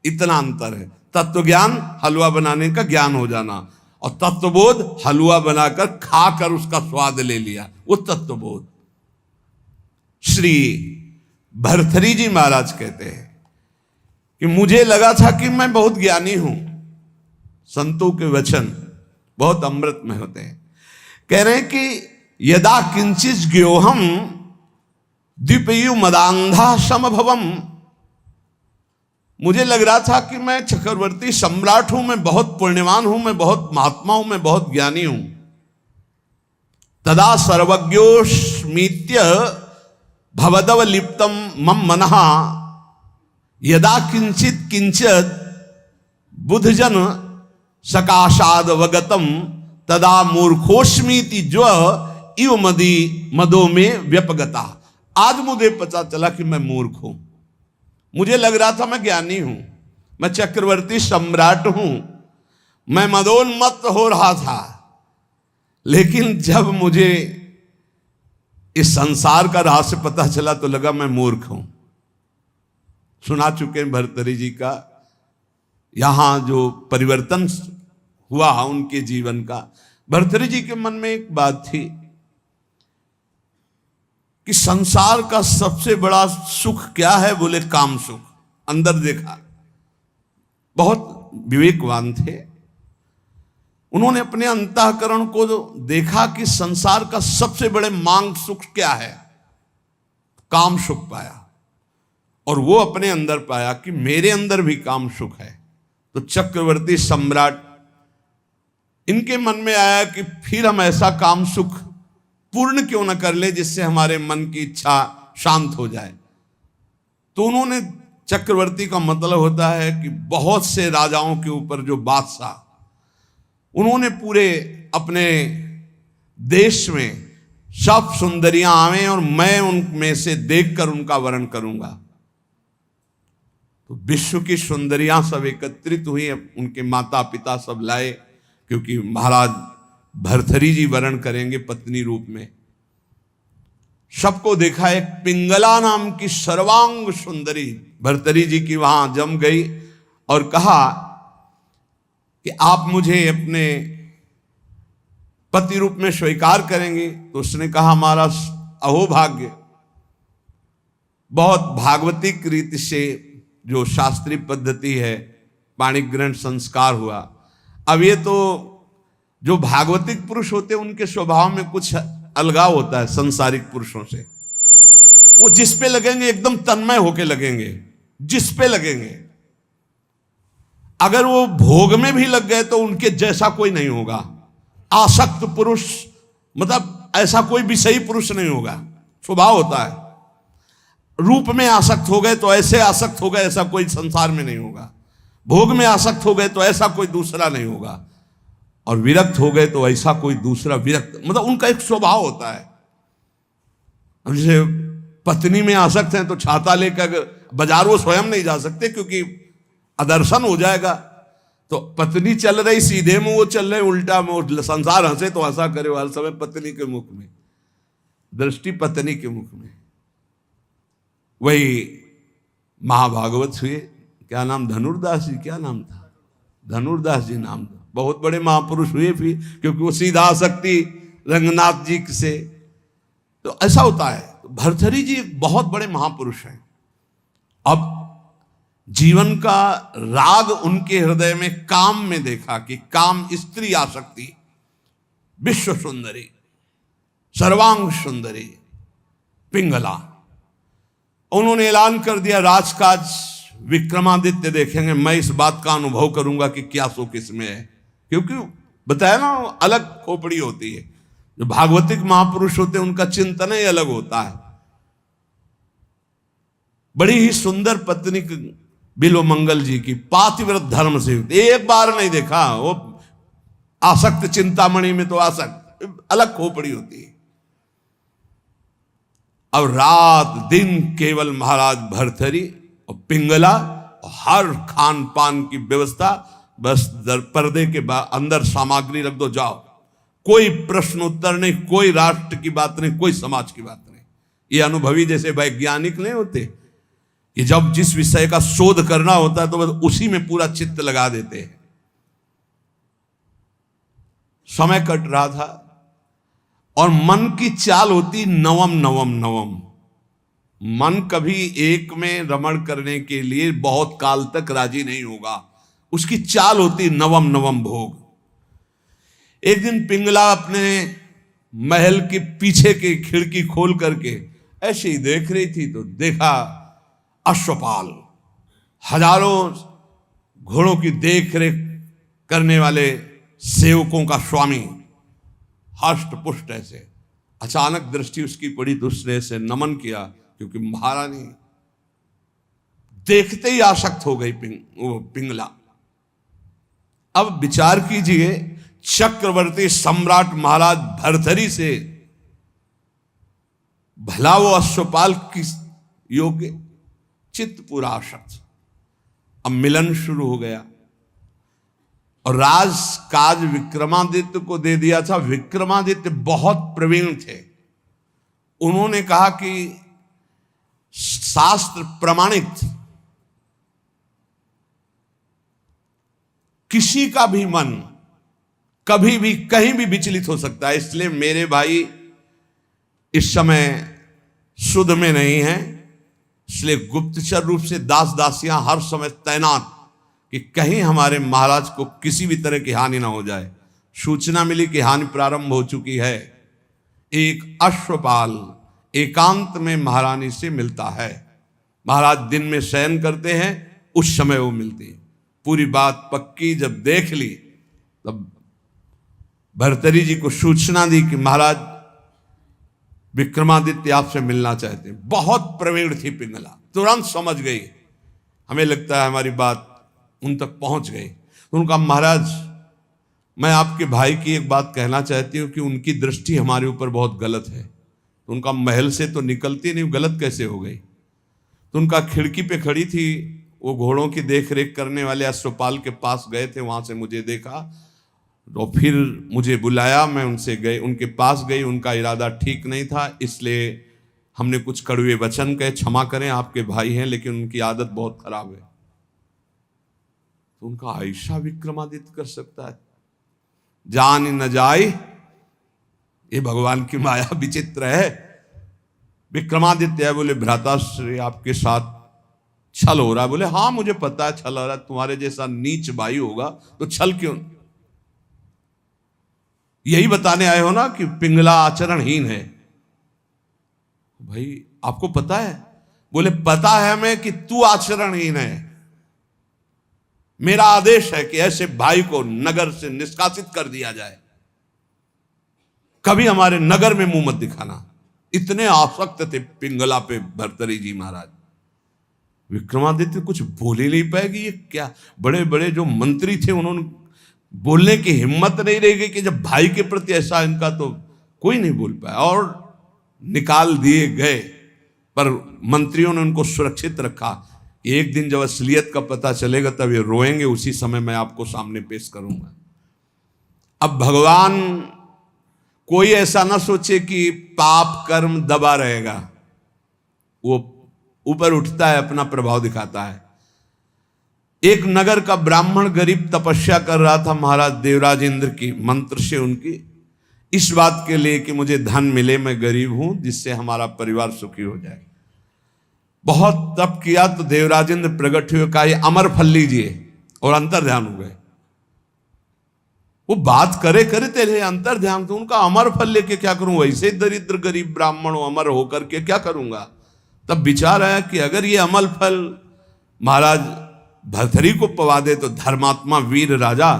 इतना अंतर है। तत्व ज्ञान हलवा बनाने का ज्ञान हो जाना, और तत्वबोध हलवा बनाकर खाकर उसका स्वाद ले लिया, वो तत्वबोध। श्री भरथरी जी महाराज कहते हैं कि मुझे लगा था कि मैं बहुत ज्ञानी हूं। संतों के वचन बहुत अमृत में होते हैं। कह रहे हैं कि यदा किंचित ज्ञोहम द्विपयु मदांधा समभवम। मुझे लग रहा था कि मैं चक्रवर्ती सम्राट हूं, मैं बहुत पुण्यवान हूं, मैं बहुत महात्मा हूं, मैं बहुत ज्ञानी हूं। तदा सर्वज्ञोस्मीत्य भवदव लिप्तम मम मनहा यदा किंचित किंचित बुधजन सकाशाद वगतम तदा मूर्खोस्मीति ज्व इव मदो में व्यपगता। आज मुझे पता चला कि मैं मूर्ख हूं। मुझे लग रहा था मैं ज्ञानी हूं, मैं चक्रवर्ती सम्राट हूं, मैं मदोन्मत्त हो रहा था। लेकिन जब मुझे इस संसार का रहस्य पता चला तो लगा मैं मूर्ख हूं। सुना चुके हैं भर्तृहरि जी का यहां जो परिवर्तन हुआ उनके जीवन का। भर्तृहरि जी के मन में एक बात थी कि संसार का सबसे बड़ा सुख क्या है, बोले काम सुख। अंदर देखा, बहुत विवेकवान थे। उन्होंने अपने अंतःकरण को देखा कि संसार का सबसे बड़े मांग सुख क्या है, काम सुख पाया। और वो अपने अंदर पाया कि मेरे अंदर भी काम सुख है। तो चक्रवर्ती सम्राट, इनके मन में आया कि फिर हम ऐसा काम सुख पूर्ण क्यों न कर ले जिससे हमारे मन की इच्छा शांत हो जाए। तो उन्होंने, चक्रवर्ती का मतलब होता है कि बहुत से राजाओं के ऊपर जो बादशाह, उन्होंने पूरे अपने देश में सब सुंदरियां आवे और मैं उनमें से देखकर उनका वर्ण करूंगा। तो विश्व की सुंदरियां सब एकत्रित हुई, उनके माता पिता सब लाए, क्योंकि महाराज भर्तृहरि जी वर्ण करेंगे पत्नी रूप में। सबको देखा, एक पिंगला नाम की सर्वांग सुंदरी भर्तृहरि जी की वहां जम गई और कहा कि आप मुझे अपने पति रूप में स्वीकार करेंगे। तो उसने कहा हमारा अहोभाग्य। बहुत भागवतिक रीति से जो शास्त्रीय पद्धति है, पाणिक ग्रहण संस्कार हुआ। अब ये तो जो भागवतिक पुरुष होते हैं उनके स्वभाव में कुछ अलगाव होता है संसारिक पुरुषों से। वो जिस पे लगेंगे एकदम तन्मय होके लगेंगे, जिस पे लगेंगे। अगर वो भोग में भी लग गए तो उनके जैसा कोई नहीं होगा। आसक्त पुरुष मतलब ऐसा कोई विषयी पुरुष नहीं होगा, स्वभाव होता है। रूप में आसक्त हो गए तो ऐसे आसक्त हो गए, ऐसा कोई संसार में नहीं होगा। भोग में आसक्त हो गए तो ऐसा कोई दूसरा नहीं होगा, और विरक्त हो गए तो ऐसा कोई दूसरा विरक्त, मतलब उनका एक स्वभाव होता है। जैसे पत्नी में आसक्त हैं तो छाता लेकर बाजार वो स्वयं नहीं जा सकते क्योंकि अदर्शन हो जाएगा। तो पत्नी चल रही सीधे में, वो चल रहे उल्टा में, संसार हंसे तो हंसा करे हर समय पत्नी के मुख में, दृष्टि पत्नी के मुख में। वही महाभागवत हुए, क्या नाम, धनुर्दास जी, क्या नाम था, धनुर्दास जी नाम था। बहुत बड़े महापुरुष हुए फिर, क्योंकि वो सीधा आसक्ति रंगनाथ जी से। तो ऐसा होता है। तो भर्तृहरि जी बहुत बड़े महापुरुष हैं। अब जीवन का राग उनके हृदय में काम में देखा कि काम स्त्री आसक्ति, विश्व सुंदरी, सर्वांग सुंदरी पिंगला। उन्होंने ऐलान कर दिया राजकाज विक्रमादित्य देखेंगे, मैं इस बात का अनुभव करूंगा कि क्या सुख इसमें है। क्योंकि बताया ना, अलग खोपड़ी होती है। जो भागवतिक महापुरुष होते हैं उनका चिंतन ही अलग होता है। बड़ी ही सुंदर पत्नी बिल्वमंगल जी की, पातिव्रत धर्म से, एक बार नहीं देखा। वो आसक्त चिंतामणि में तो आसक्त, अलग खोपड़ी होती है। अब रात दिन केवल महाराज भर्तृहरि और पिंगला, और हर खान पान की व्यवस्था, बस पर्दे के अंदर सामग्री रख दो, जाओ। कोई प्रश्न उत्तर नहीं, कोई राष्ट्र की बात नहीं, कोई समाज की बात नहीं। ये अनुभवी जैसे वैज्ञानिक नहीं होते कि जब जिस विषय का शोध करना होता है तो बस उसी में पूरा चित्त लगा देते हैं। समय कट रहा था और मन की चाल होती नवम नवम नवम। मन कभी एक में रमण करने के लिए बहुत काल तक राजी नहीं होगा, उसकी चाल होती नवम नवम भोग। एक दिन पिंगला अपने महल के पीछे की खिड़की खोल करके ऐसे ही देख रही थी तो देखा अश्वपाल, हजारों घोड़ों की देख रेख करने वाले सेवकों का स्वामी, हष्ट पुष्ट ऐसे। अचानक दृष्टि उसकी पड़ी तो उसने ऐसे नमन किया, क्योंकि महारानी देखते ही आसक्त हो गई पिंगला। अब विचार कीजिए, चक्रवर्ती सम्राट महाराज भर्तरी से भला वो अश्वपाल किस योग्य, चित्त पूरा आसक्त। अब मिलन शुरू हो गया और राज काज विक्रमादित्य को दे दिया था। विक्रमादित्य बहुत प्रवीण थे। उन्होंने कहा कि शास्त्र प्रमाणित किसी का भी मन कभी भी कहीं भी विचलित हो सकता है, इसलिए मेरे भाई इस समय शुद्ध में नहीं है, इसलिए गुप्तचर रूप से दास दासियां हर समय तैनात कि कहीं हमारे महाराज को किसी भी तरह की हानि ना हो जाए। सूचना मिली कि हानि प्रारंभ हो चुकी है। एक अश्वपाल एकांत में महारानी से मिलता है। महाराज दिन में शयन करते हैं, उस समय वो मिलती है। पूरी बात पक्की जब देख ली तब भर्तरी जी को सूचना दी कि महाराज विक्रमादित्य आपसे मिलना चाहते हैं। बहुत प्रवीण थी पिंगला, तुरंत समझ गई। हमें लगता है हमारी बात उन तक पहुंच गई। तो उनका महाराज, मैं आपके भाई की एक बात कहना चाहती हूँ कि उनकी दृष्टि हमारे ऊपर बहुत गलत है। तो उनका महल से तो निकलती नहीं, गलत कैसे हो गई? तो उनका खिड़की पे खड़ी थी, वो घोड़ों की देख रेख करने वाले अश्वपाल के पास गए थे, वहां से मुझे देखा तो फिर मुझे बुलाया, मैं उनसे गई, उनके पास गई। उनका इरादा ठीक नहीं था, इसलिए हमने कुछ कड़वे वचन कहे, क्षमा करें आपके भाई हैं लेकिन उनकी आदत बहुत खराब है। तो उनका ऐसा विक्रमादित्य कर सकता है? जान न जाए, ये भगवान की माया विचित्र है। विक्रमादित्य है, बोले भ्राताश्री आपके साथ छल हो रहा है। बोले हाँ मुझे पता है छल हो रहा है, तुम्हारे जैसा नीच भाई होगा तो छल क्यों? यही बताने आए हो ना कि पिंगला आचरणहीन है। भाई आपको पता है? बोले पता है हमें कि तू आचरणहीन है। मेरा आदेश है कि ऐसे भाई को नगर से निष्कासित कर दिया जाए, कभी हमारे नगर में मुंह मत दिखाना। इतने आसक्त थे पिंगला पे भर्तरी जी महाराज। विक्रमादित्य कुछ बोल ही नहीं पाए कि ये क्या, बड़े बड़े जो मंत्री थे उन्होंने बोलने की हिम्मत नहीं रह गई कि जब भाई के प्रति ऐसा इनका, तो कोई नहीं बोल पाया और निकाल दिए गए। पर मंत्रियों ने उनको सुरक्षित रखा। एक दिन जब असलियत का पता चलेगा तब ये रोएंगे, उसी समय मैं आपको सामने पेश करूंगा। अब भगवान कोई ऐसा ना सोचे कि पाप कर्म दबा रहेगा, वो ऊपर उठता है, अपना प्रभाव दिखाता है। एक नगर का ब्राह्मण गरीब तपस्या कर रहा था महाराज देवराज इंद्र की मंत्र से, उनकी इस बात के लिए कि मुझे धन मिले, मैं गरीब हूं, जिससे हमारा परिवार सुखी हो जाए। बहुत तप किया तो देवराज इंद्र प्रकट हुए, कहा ये अमर फल लीजिए, और अंतर ध्यान हो गए। वो बात करे करते रहे, अंतर ध्यान। तो उनका अमर फल लेके क्या करूं, वैसे दरिद्र गरीब ब्राह्मण अमर होकर के क्या करूंगा? तब विचार आया कि अगर ये अमल फल महाराज भर्तरी को पवा दे तो धर्मात्मा वीर राजा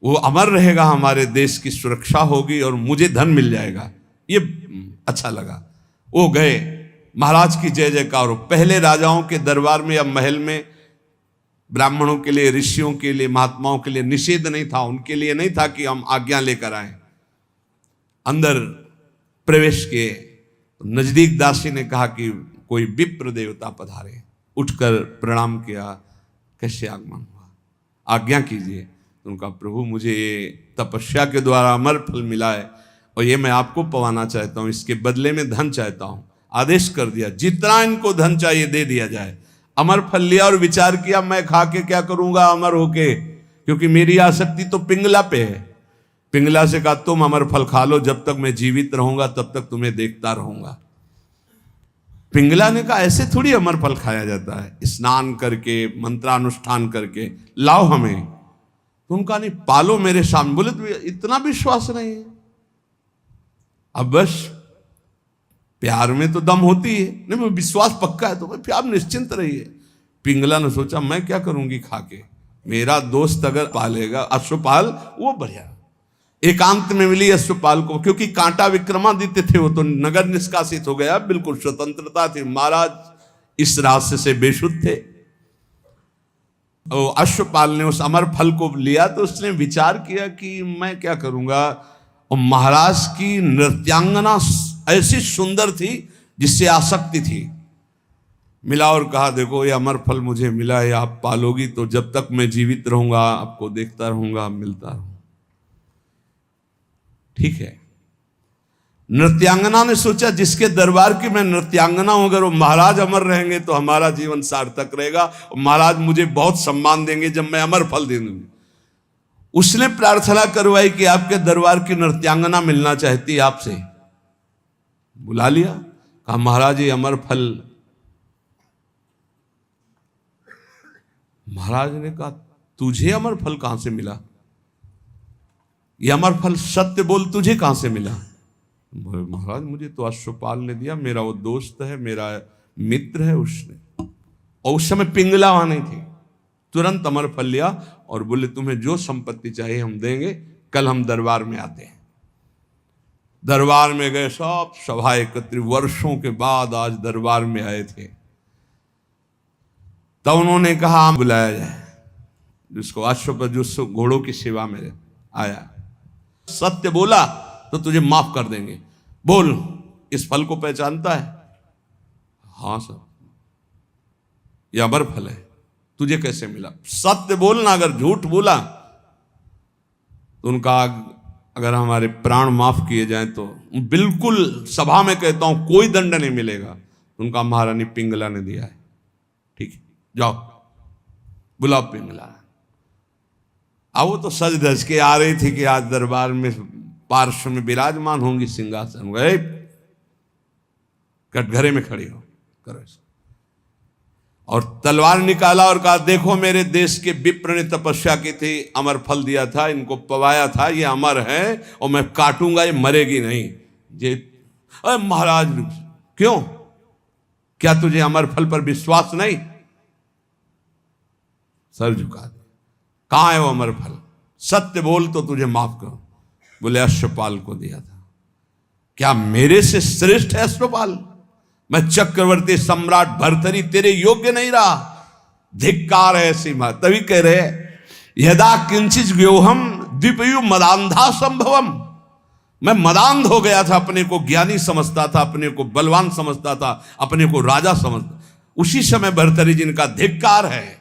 वो अमर रहेगा, हमारे देश की सुरक्षा होगी और मुझे धन मिल जाएगा। ये अच्छा लगा। वो गए, महाराज की जय जयकार। पहले राजाओं के दरबार में या महल में ब्राह्मणों के लिए, ऋषियों के लिए, महात्माओं के लिए निषेध नहीं था, उनके लिए नहीं था कि हम आज्ञा लेकर आए। अंदर प्रवेश किए, नजदीक दासी ने कहा कि कोई विप्र देवता पधारे। उठकर प्रणाम किया, कैसे आगमन हुआ, आज्ञा कीजिए। उनका प्रभु मुझे ये तपस्या के द्वारा अमर फल मिला है और ये मैं आपको पवाना चाहता हूँ, इसके बदले में धन चाहता हूँ। आदेश कर दिया जितना इनको धन चाहिए दे दिया जाए। अमर फल लिया और विचार किया मैं खा के क्या करूंगा अमर होके, क्योंकि मेरी आसक्ति तो पिंगला पे है। पिंगला से कहा तुम अमर फल खा लो, जब तक मैं जीवित रहूंगा तब तक तुम्हें देखता रहूंगा। पिंगला ने कहा ऐसे थोड़ी अमर फल खाया जाता है, स्नान करके मंत्रानुष्ठान करके लाओ हमें। तो उनका नहीं, पालो मेरे सामने। बोले तो इतना विश्वास नहीं है। अब बस प्यार में तो दम होती है, नहीं मैं विश्वास पक्का है तो भाई आप निश्चिंत रहिए। पिंगला ने सोचा मैं क्या करूंगी खा के, मेरा दोस्त अगर पालेगा अश्वपाल वो बढ़िया। एकांत में मिली अश्वपाल को, क्योंकि कांटा विक्रमादित्य थे, वो तो नगर निष्कासित हो गया, बिल्कुल स्वतंत्रता थी। महाराज इस रास्ते से बेशुद्ध थे। और अश्वपाल ने उस अमर फल को लिया तो उसने विचार किया कि मैं क्या करूंगा। और महाराज की नृत्यांगना ऐसी सुंदर थी जिससे आसक्ति थी, मिला और कहा देखो ये अमर फल मुझे मिला है, आप पालोगी तो जब तक मैं जीवित रहूंगा आपको देखता रहूंगा, मिलता रहूंगा। ठीक है। नृत्यांगना ने सोचा जिसके दरबार की मैं नृत्यांगना हूं, अगर वो महाराज अमर रहेंगे तो हमारा जीवन सार्थक रहेगा और महाराज मुझे बहुत सम्मान देंगे जब मैं अमर फल दे दूंगी। उसने प्रार्थना करवाई कि आपके दरबार की नृत्यांगना मिलना चाहती है आपसे। बुला लिया, कहा महाराज ये अमर फल। महाराज ने कहा तुझे अमर फल कहां से मिला, ये अमर फल सत्य बोल तुझे कहां से मिला। महाराज मुझे तो अश्वपाल ने दिया, मेरा वो दोस्त है, मेरा मित्र है उसने। और उस समय पिंगला वहां नहीं थी, तुरंत अमर फल लिया और बोले तुम्हें जो संपत्ति चाहिए हम देंगे, कल हम दरबार में आते हैं। दरबार में गए, सब सभा एकत्रित, वर्षों के बाद आज दरबार में आए थे। तब उन्होंने कहा बुलाया जाए जिसको अश्वपद, जो घोड़ों की सेवा में आया, सत्य बोला तो तुझे माफ कर देंगे, बोल इस फल को पहचानता है। हाँ सर यह अमर फल है, तुझे कैसे मिला, सत्य बोलना, अगर झूठ बोला तो उनका अगर हमारे प्राण माफ किए जाएं तो बिल्कुल सभा में कहता हूं कोई दंड नहीं मिलेगा। उनका महारानी पिंगला ने दिया है, ठीक है जाओ बुलाओ पिंगला। अब वो तो सज धज के आ रही थी कि आज दरबार में पार्श्व में विराजमान होंगी सिंहासन, गए कटघरे में खड़ी हो करो ऐसा। और तलवार निकाला और कहा देखो मेरे देश के विप्र ने तपस्या की थी, अमर फल दिया था, इनको पवाया था, ये अमर है और मैं काटूंगा, ये मरेगी नहीं। ये अरे महाराज क्यों, क्या तुझे अमर फल पर विश्वास नहीं। सर झुका दे, कहां है वो अमर फल, सत्य बोल तो तुझे माफ करो। बोले अश्वपाल को दिया था। क्या मेरे से श्रेष्ठ है अश्वपाल, मैं चक्रवर्ती सम्राट भर्तरी तेरे योग्य नहीं रहा, धिक्कार है ऐसी बात। तभी कह रहे यदा किंचित व्योहम द्विपयु मदांधा संभवम, मैं मदांध हो गया था, अपने को ज्ञानी समझता था, अपने को बलवान समझता था, अपने को राजा समझता। उसी समय भर्तरी जिनका धिक्कार है,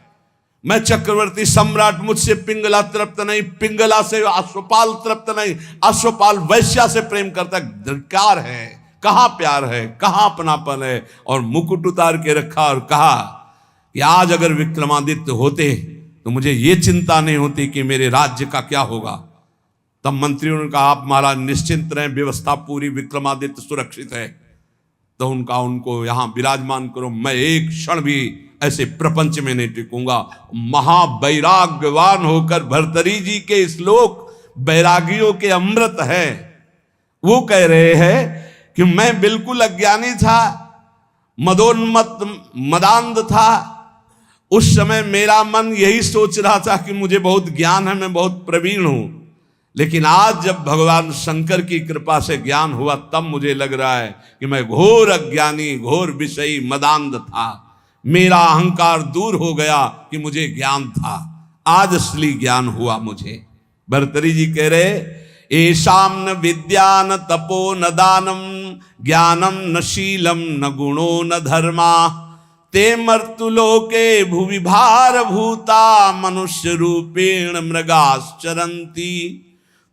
मैं चक्रवर्ती सम्राट, मुझसे पिंगला तृप्त नहीं, पिंगला से अश्वपाल तृप्त नहीं, अश्वपाल वैश्या से प्रेम करता, धिक्कार है, कहां प्यार है, कहां अपनापन है। और मुकुट उतार के रखा और कहा कि आज अगर विक्रमादित्य होते तो मुझे ये चिंता नहीं होती कि मेरे राज्य का क्या होगा। तब मंत्रियों ने कहा आप महाराज निश्चिंत रहें, व्यवस्था पूरी, विक्रमादित्य सुरक्षित है। तो उनको यहां विराजमान करो, मैं एक क्षण भी ऐसे प्रपंच में नहीं टिकूंगा। महावैराग्यवान होकर भर्तरी जी के श्लोक बैरागियों के अमृत है। वो कह रहे हैं कि मैं बिल्कुल अज्ञानी था, मदोन्मत्त मदांध था। उस समय मेरा मन यही सोच रहा था कि मुझे बहुत ज्ञान है, मैं बहुत प्रवीण हूं। लेकिन आज जब भगवान शंकर की कृपा से ज्ञान हुआ तब मुझे लग रहा है कि मैं घोर अज्ञानी, घोर विषयी मदांध था। मेरा अहंकार दूर हो गया कि मुझे ज्ञान था, आज असली ज्ञान हुआ मुझे। भर्तरी जी कह रहे एषाम न विद्या न तपो न दानम ज्ञानम न शीलम न गुणो न धर्मा ते मर्तुलोके भुवि भार भूता मनुष्य रूपेण मृगाश्चरन्ति।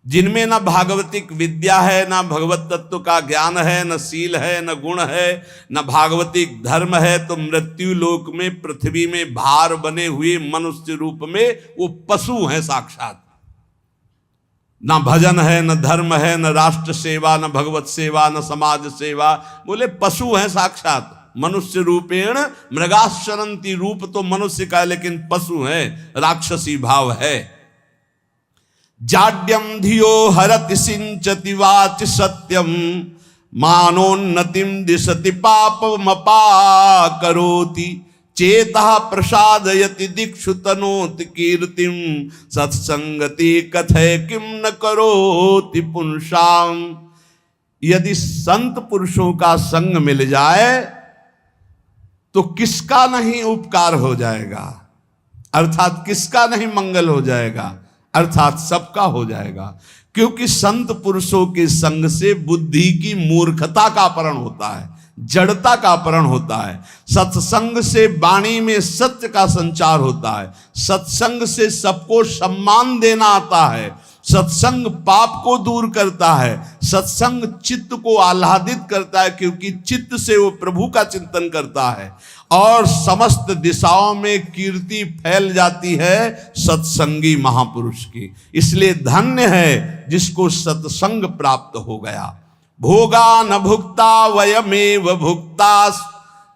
जिनमें न भागवतिक विद्या है, न भगवत तत्व का ज्ञान है, न शील है, न गुण है, न भागवतिक धर्म है, तो मृत्यु लोक में पृथ्वी में भार बने हुए मनुष्य रूप में वो पशु हैं साक्षात। न भजन है, न धर्म है, न राष्ट्र सेवा, न भगवत सेवा, न समाज सेवा, बोले पशु हैं साक्षात। मनुष्य रूपेण मृगाश्चरन्ति, रूप तो मनुष्य का है लेकिन पशु है, राक्षसी भाव है। जाड्यम धियो हरति सिंचति वाच सत्यम मानोन्नतिम दिशति पापमपा करोति चेतः प्रसादयति दिक्षु तनोति कीर्तिम सत्संगति कथय किम न करोति पुंसाम। यदि संत पुरुषों का संग मिल जाए तो किसका नहीं उपकार हो जाएगा, अर्थात किसका नहीं मंगल हो जाएगा, अर्थात सबका हो जाएगा। क्योंकि संत पुरुषों के संग से बुद्धि की मूर्खता का अपहरण होता है, जड़ता का अपहरण होता है। सत्संग से वाणी में सत्य का संचार होता है। सत्संग से सबको सम्मान देना आता है। सत्संग पाप को दूर करता है। सत्संग चित्त को आह्लादित करता है, क्योंकि चित्त से वो प्रभु का चिंतन करता है और समस्त दिशाओं में कीर्ति फैल जाती है सत्संगी महापुरुष की। इसलिए धन्य है जिसको सत्संग प्राप्त हो गया। भोगा न भुक्ता वयमेव भुक्तास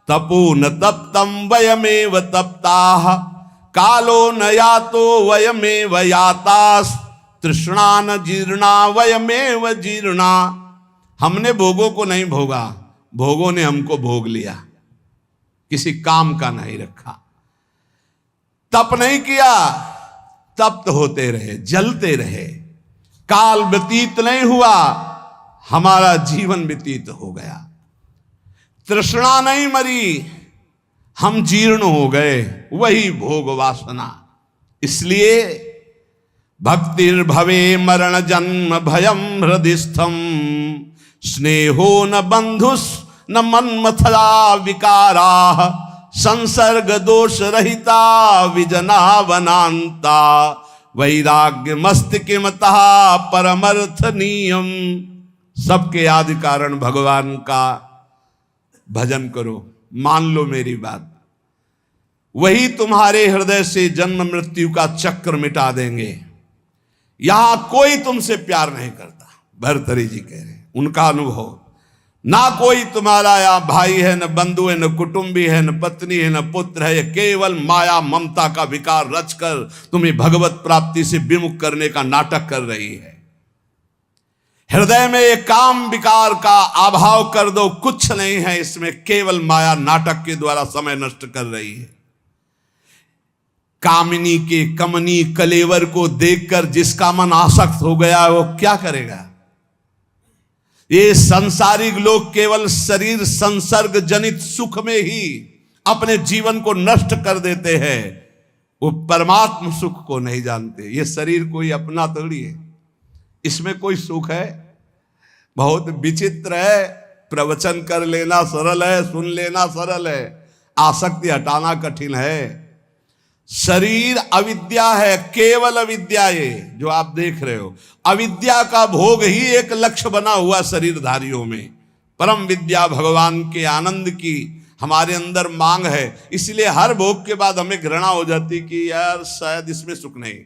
तपो न तप्तम वयमेव तप्ताः कालो न यातो वयमेव यातास तृष्णा न जीर्णा वयमेव जीर्णा। हमने भोगों को नहीं भोगा, भोगों ने हमको भोग लिया, किसी काम का नहीं रखा। तप नहीं किया, तप्त होते रहे, जलते रहे। काल व्यतीत नहीं हुआ, हमारा जीवन व्यतीत हो गया। तृष्णा नहीं मरी, हम जीर्ण हो गए, वही भोग वासना। इसलिए भक्तिर्भवे मरण जन्म भयम हृदिस्थम स्नेहो न बंधुस न मन्मथला विकारा संसर्ग दोष रहिता विजना वनांता वैराग्य मस्तिकिमतः परमर्थ नियम। सबके आदि कारण भगवान का भजन करो, मान लो मेरी बात, वही तुम्हारे हृदय से जन्म मृत्यु का चक्र मिटा देंगे। यहां कोई तुमसे प्यार नहीं करता, भर्तृहरि जी कह रहे, उनका अनुभव। ना कोई तुम्हारा यहाँ भाई है, न बंधु है, न कुटुंबी है, न पत्नी है, न पुत्र है। केवल माया ममता का विकार रचकर तुम्हें भगवत प्राप्ति से विमुख करने का नाटक कर रही है। हृदय में एक काम विकार का अभाव कर दो, कुछ नहीं है इसमें, केवल माया नाटक के द्वारा समय नष्ट कर रही है। कामिनी के कमनी कलेवर को देखकर जिसका मन आसक्त हो गया वो क्या करेगा। ये संसारिक लोग केवल शरीर संसर्ग जनित सुख में ही अपने जीवन को नष्ट कर देते हैं, वो परमात्म सुख को नहीं जानते। ये शरीर कोई अपना थोड़ी है, इसमें कोई सुख है। बहुत विचित्र है, प्रवचन कर लेना सरल है, सुन लेना सरल है, आसक्ति हटाना कठिन है। शरीर अविद्या है, केवल अविद्या। ये जो आप देख रहे हो, अविद्या का भोग ही एक लक्ष्य बना हुआ शरीरधारियों में। परम विद्या भगवान के आनंद की हमारे अंदर मांग है। इसलिए हर भोग के बाद हमें घृणा हो जाती कि यार शायद इसमें सुख नहीं,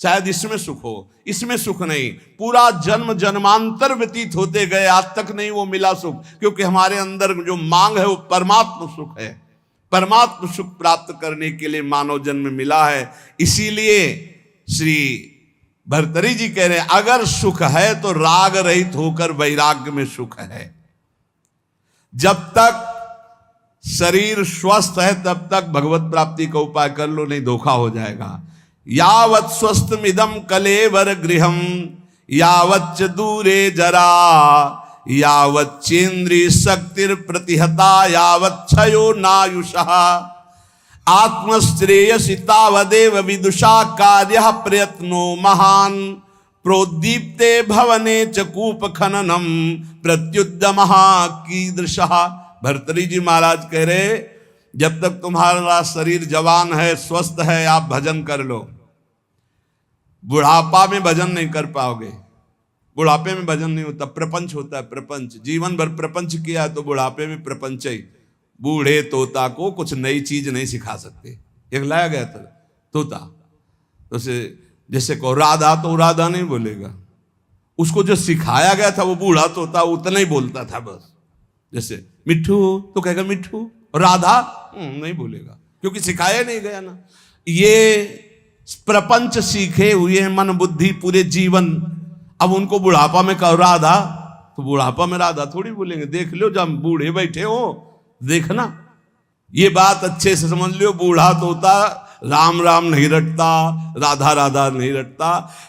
शायद इसमें सुख हो, इसमें सुख नहीं। पूरा जन्म जन्मांतर व्यतीत होते गए, आज तक नहीं वो मिला सुख, क्योंकि हमारे अंदर जो मांग है वो परमात्म सुख है। परमात्म सुख प्राप्त करने के लिए मानव जन्म मिला है। इसीलिए श्री भर्तृहरि जी कह रहे हैं, अगर सुख है तो राग रहित होकर वैराग्य में सुख है। जब तक शरीर स्वस्थ है तब तक भगवत प्राप्ति का उपाय कर लो, नहीं धोखा हो जाएगा। यावत् स्वस्थमिदं कलेवर गृहम यावच्च दूरे जरा यावच्चेन्द्रिय शक्तिर प्रतिहता यावच्छयो नायुषः आत्मश्रेयसि तावदेव विदुषा कार्यः प्रयत्नो महान् प्रोद्दीप्ते भवने च कूप खननम प्रत्युद्यमः कीदृशः। भर्तृहरि जी महाराज कह रहे, जब तक तुम्हारा शरीर जवान है, स्वस्थ है, आप भजन कर लो। बुढ़ापा में भजन नहीं कर पाओगे। बुढ़ापे में भजन नहीं होता, प्रपंच होता है। प्रपंच जीवन भर प्रपंच किया तो बुढ़ापे में प्रपंच ही। बूढ़े तोता को कुछ नई चीज नहीं सिखा सकते। एक लाया गया था तोता, तो जैसे को राधा, तो राधा नहीं बोलेगा। उसको जो सिखाया गया था वो बूढ़ा तोता उतना ही बोलता था बस। जैसे मिट्ठू तो कहेगा मिट्ठू, राधा नहीं बोलेगा, क्योंकि सिखाया नहीं गया ना। ये प्रपंच सीखे हुए हैं मन बुद्धि पूरे जीवन, अब उनको बुढ़ापा में कहो राधा, तो बुढ़ापा में राधा थोड़ी बोलेंगे, देख लो जब बूढ़े बैठे हो देखना। ये बात अच्छे से समझ लियो, बूढ़ा तो होता राम राम नहीं रटता, राधा राधा नहीं रटता।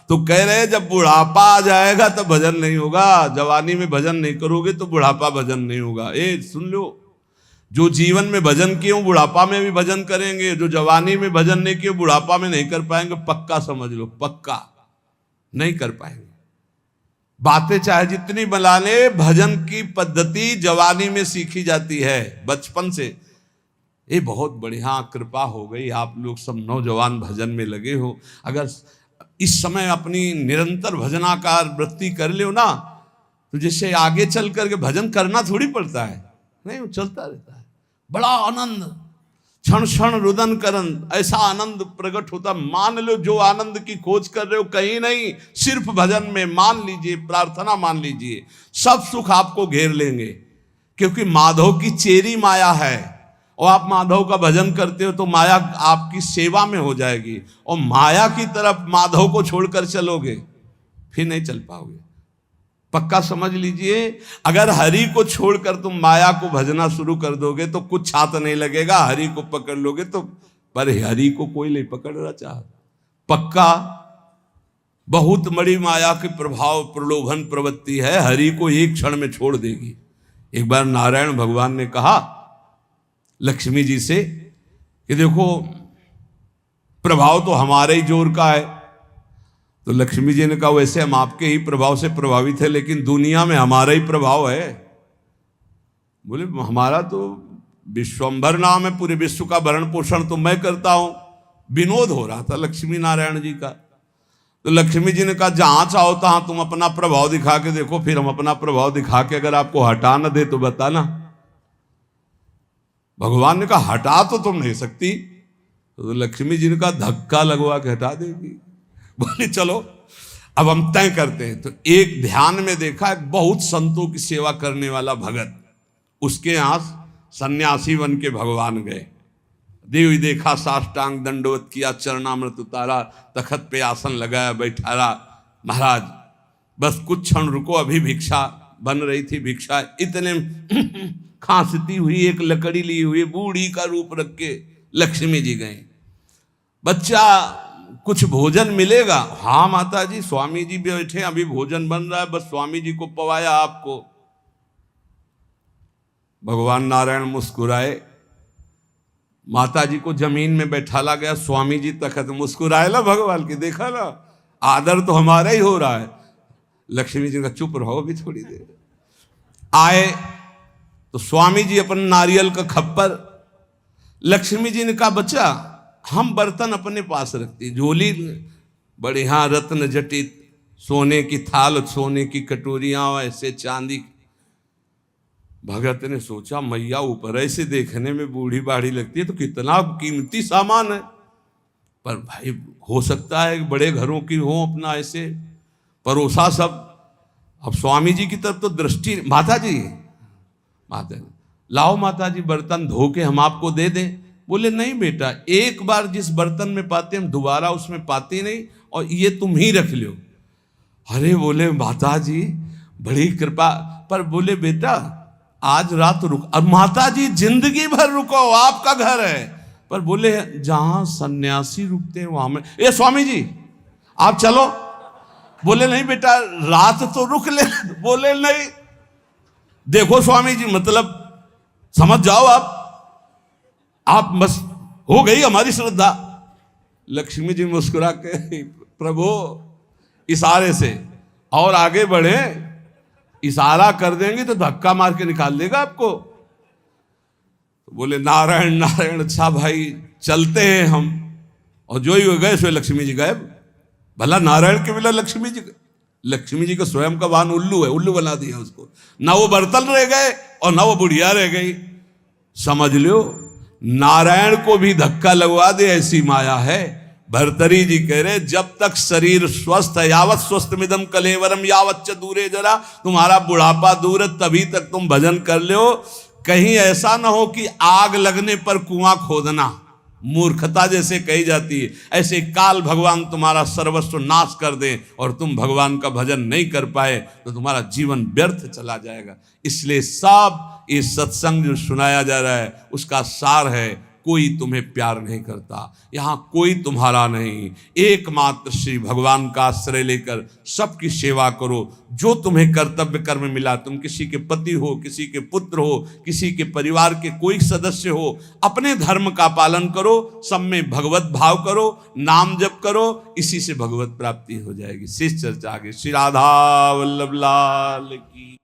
तो कह रहे जब बुढ़ापा आ जाएगा तो भजन नहीं होगा, जवानी में भजन नहीं करोगे तो बुढ़ापा भजन नहीं होगा। ए सुन लो, जो जीवन में भजन किए बुढ़ापा में भी भजन करेंगे, जो जवानी में भजन नहीं किए बुढ़ापा में नहीं कर पाएंगे, पक्का समझ लो, पक्का नहीं कर पाएंगे। बातें चाहे जितनी बना ले, भजन की पद्धति जवानी में सीखी जाती है बचपन से। ये बहुत बढ़िया कृपा हो गई, आप लोग सब नौजवान भजन में लगे हो। अगर इस समय अपनी निरंतर भजनाकार वृत्ति कर लो ना, तो जैसे आगे चल करके भजन करना थोड़ी पड़ता है, नहीं वो चलता रहता है। बड़ा आनंद, क्षण क्षण रुदन करन, ऐसा आनंद प्रकट होता। मान लो जो आनंद की खोज कर रहे हो कहीं नहीं, सिर्फ भजन में मान लीजिए, प्रार्थना मान लीजिए, सब सुख आपको घेर लेंगे। क्योंकि माधव की चेरी माया है, और आप माधव का भजन करते हो तो माया आपकी सेवा में हो जाएगी, और माया की तरफ माधव को छोड़कर चलोगे फिर नहीं चल पाओगे। पक्का समझ लीजिए, अगर हरि को छोड़कर तुम माया को भजना शुरू कर दोगे तो कुछ छात नहीं लगेगा। हरि को पकड़ लोगे तो, पर हरि को कोई नहीं पकड़ना चाह। पक्का बहुत बड़ी माया के प्रभाव, प्रलोभन प्रवृत्ति है, हरि को एक क्षण में छोड़ देगी। एक बार नारायण भगवान ने कहा लक्ष्मी जी से कि देखो प्रभाव तो हमारे ही जोर का है। तो लक्ष्मी जी ने कहा वैसे हम आपके ही प्रभाव से प्रभावित है, लेकिन दुनिया में हमारा ही प्रभाव है। बोले हमारा तो विश्वंभर नाम है, पूरे विश्व का भरण पोषण तो मैं करता हूं। विनोद हो रहा था लक्ष्मी नारायण जी का। तो लक्ष्मी जी ने कहा जहां चाहो तहां तुम अपना प्रभाव दिखा के देखो, फिर हम अपना प्रभाव दिखा के अगर आपको हटा न दे तो बताना। भगवान ने कहा हटा तो तुम नहीं सकती। तो लक्ष्मी जी ने कहा धक्का लगवा के हटा देगी। बोले चलो अब हम तय करते हैं। तो एक ध्यान में देखा, एक बहुत संतों की सेवा करने वाला भगत, उसके यहां सन्यासी बन के भगवान गए। देवी देखा, साष्टांग दंडवत किया, चरणामृत उतारा, तखत पे आसन लगाया, बैठा रहा। महाराज बस कुछ क्षण रुको, अभी भिक्षा बन रही थी। भिक्षा इतने खांसती हुई एक लकड़ी ली हुई बूढ़ी का रूप रख के लक्ष्मी जी गए। बच्चा कुछ भोजन मिलेगा? हाँ माता जी, स्वामी जी बैठे, अभी भोजन बन रहा है, बस स्वामी जी को पवाया आपको। भगवान नारायण मुस्कुराए, माता जी को जमीन में बैठाला गया, स्वामी जी तखत। मुस्कुराए ला भगवान की, देखा ना आदर तो हमारा ही हो रहा है। लक्ष्मी जी का चुप रहो भी थोड़ी देर। आए तो स्वामी जी अपन नारियल का खप्पर, लक्ष्मी जी ने कहा बच्चा हम बर्तन अपने पास रखती, झोली बढ़िया रत्न जटित, सोने की थाल, सोने की कटोरियां, ऐसे चांदी। भगत ने सोचा मैया ऊपर ऐसे देखने में बूढ़ी बाढ़ी लगती है तो कितना कीमती सामान है, पर भाई हो सकता है बड़े घरों की हो, अपना ऐसे परोसा सब। अब स्वामी जी की तरफ तो दृष्टि, माता जी लाओ माता जी बर्तन धो के हम आपको दे दें। बोले नहीं बेटा, एक बार जिस बर्तन में पाते हम दोबारा उसमें पाते नहीं, और ये तुम ही रख लो। अरे बोले माता जी बड़ी कृपा, पर बोले बेटा आज रात रुक। अब माता जी जिंदगी भर रुको, आपका घर है। पर बोले जहां सन्यासी रुकते हैं वहां में, ए स्वामी जी आप चलो। बोले नहीं बेटा रात तो रुक ले। बोले नहीं, देखो स्वामी जी मतलब समझ जाओ आप बस हो गई हमारी श्रद्धा। लक्ष्मी जी मुस्कुरा के प्रभु इशारे से और आगे बढ़े, इशारा कर देंगे तो धक्का मार के निकाल देगा आपको। तो बोले नारायण नारायण, अच्छा भाई चलते हैं हम। और जो ही गए सो लक्ष्मी जी गायब। भला नारायण के बिना लक्ष्मी जी का स्वयं का वाहन उल्लू है, उल्लू बना दिया उसको। ना वो बर्तन रह गए और ना वो बुढ़िया रह गई। समझ लो नारायण को भी धक्का लगवा दे ऐसी माया है। भर्तरी जी कह रहे जब तक शरीर स्वस्थ है, यावत स्वस्थ मिदम कलेवरम यावत च दूरे जरा, तुम्हारा बुढ़ापा दूर है तभी तक तुम भजन कर लो। कहीं ऐसा ना हो कि आग लगने पर कुआं खोदना, मूर्खता जैसे कही जाती है, ऐसे काल भगवान तुम्हारा सर्वस्व नाश कर दें और तुम भगवान का भजन नहीं कर पाए तो तुम्हारा जीवन व्यर्थ चला जाएगा। इसलिए सब ये सत्संग जो सुनाया जा रहा है उसका सार है, कोई तुम्हें प्यार नहीं करता, यहाँ कोई तुम्हारा नहीं, एकमात्र श्री भगवान का आश्रय लेकर सबकी सेवा करो। जो तुम्हें कर्तव्य कर्म मिला, तुम किसी के पति हो, किसी के पुत्र हो, किसी के परिवार के कोई सदस्य हो, अपने धर्म का पालन करो, सब में भगवत भाव करो, नाम जप करो, इसी से भगवत प्राप्ति हो जाएगी। शेष चर्चा आगे। श्री राधा वल्लभ लाल की।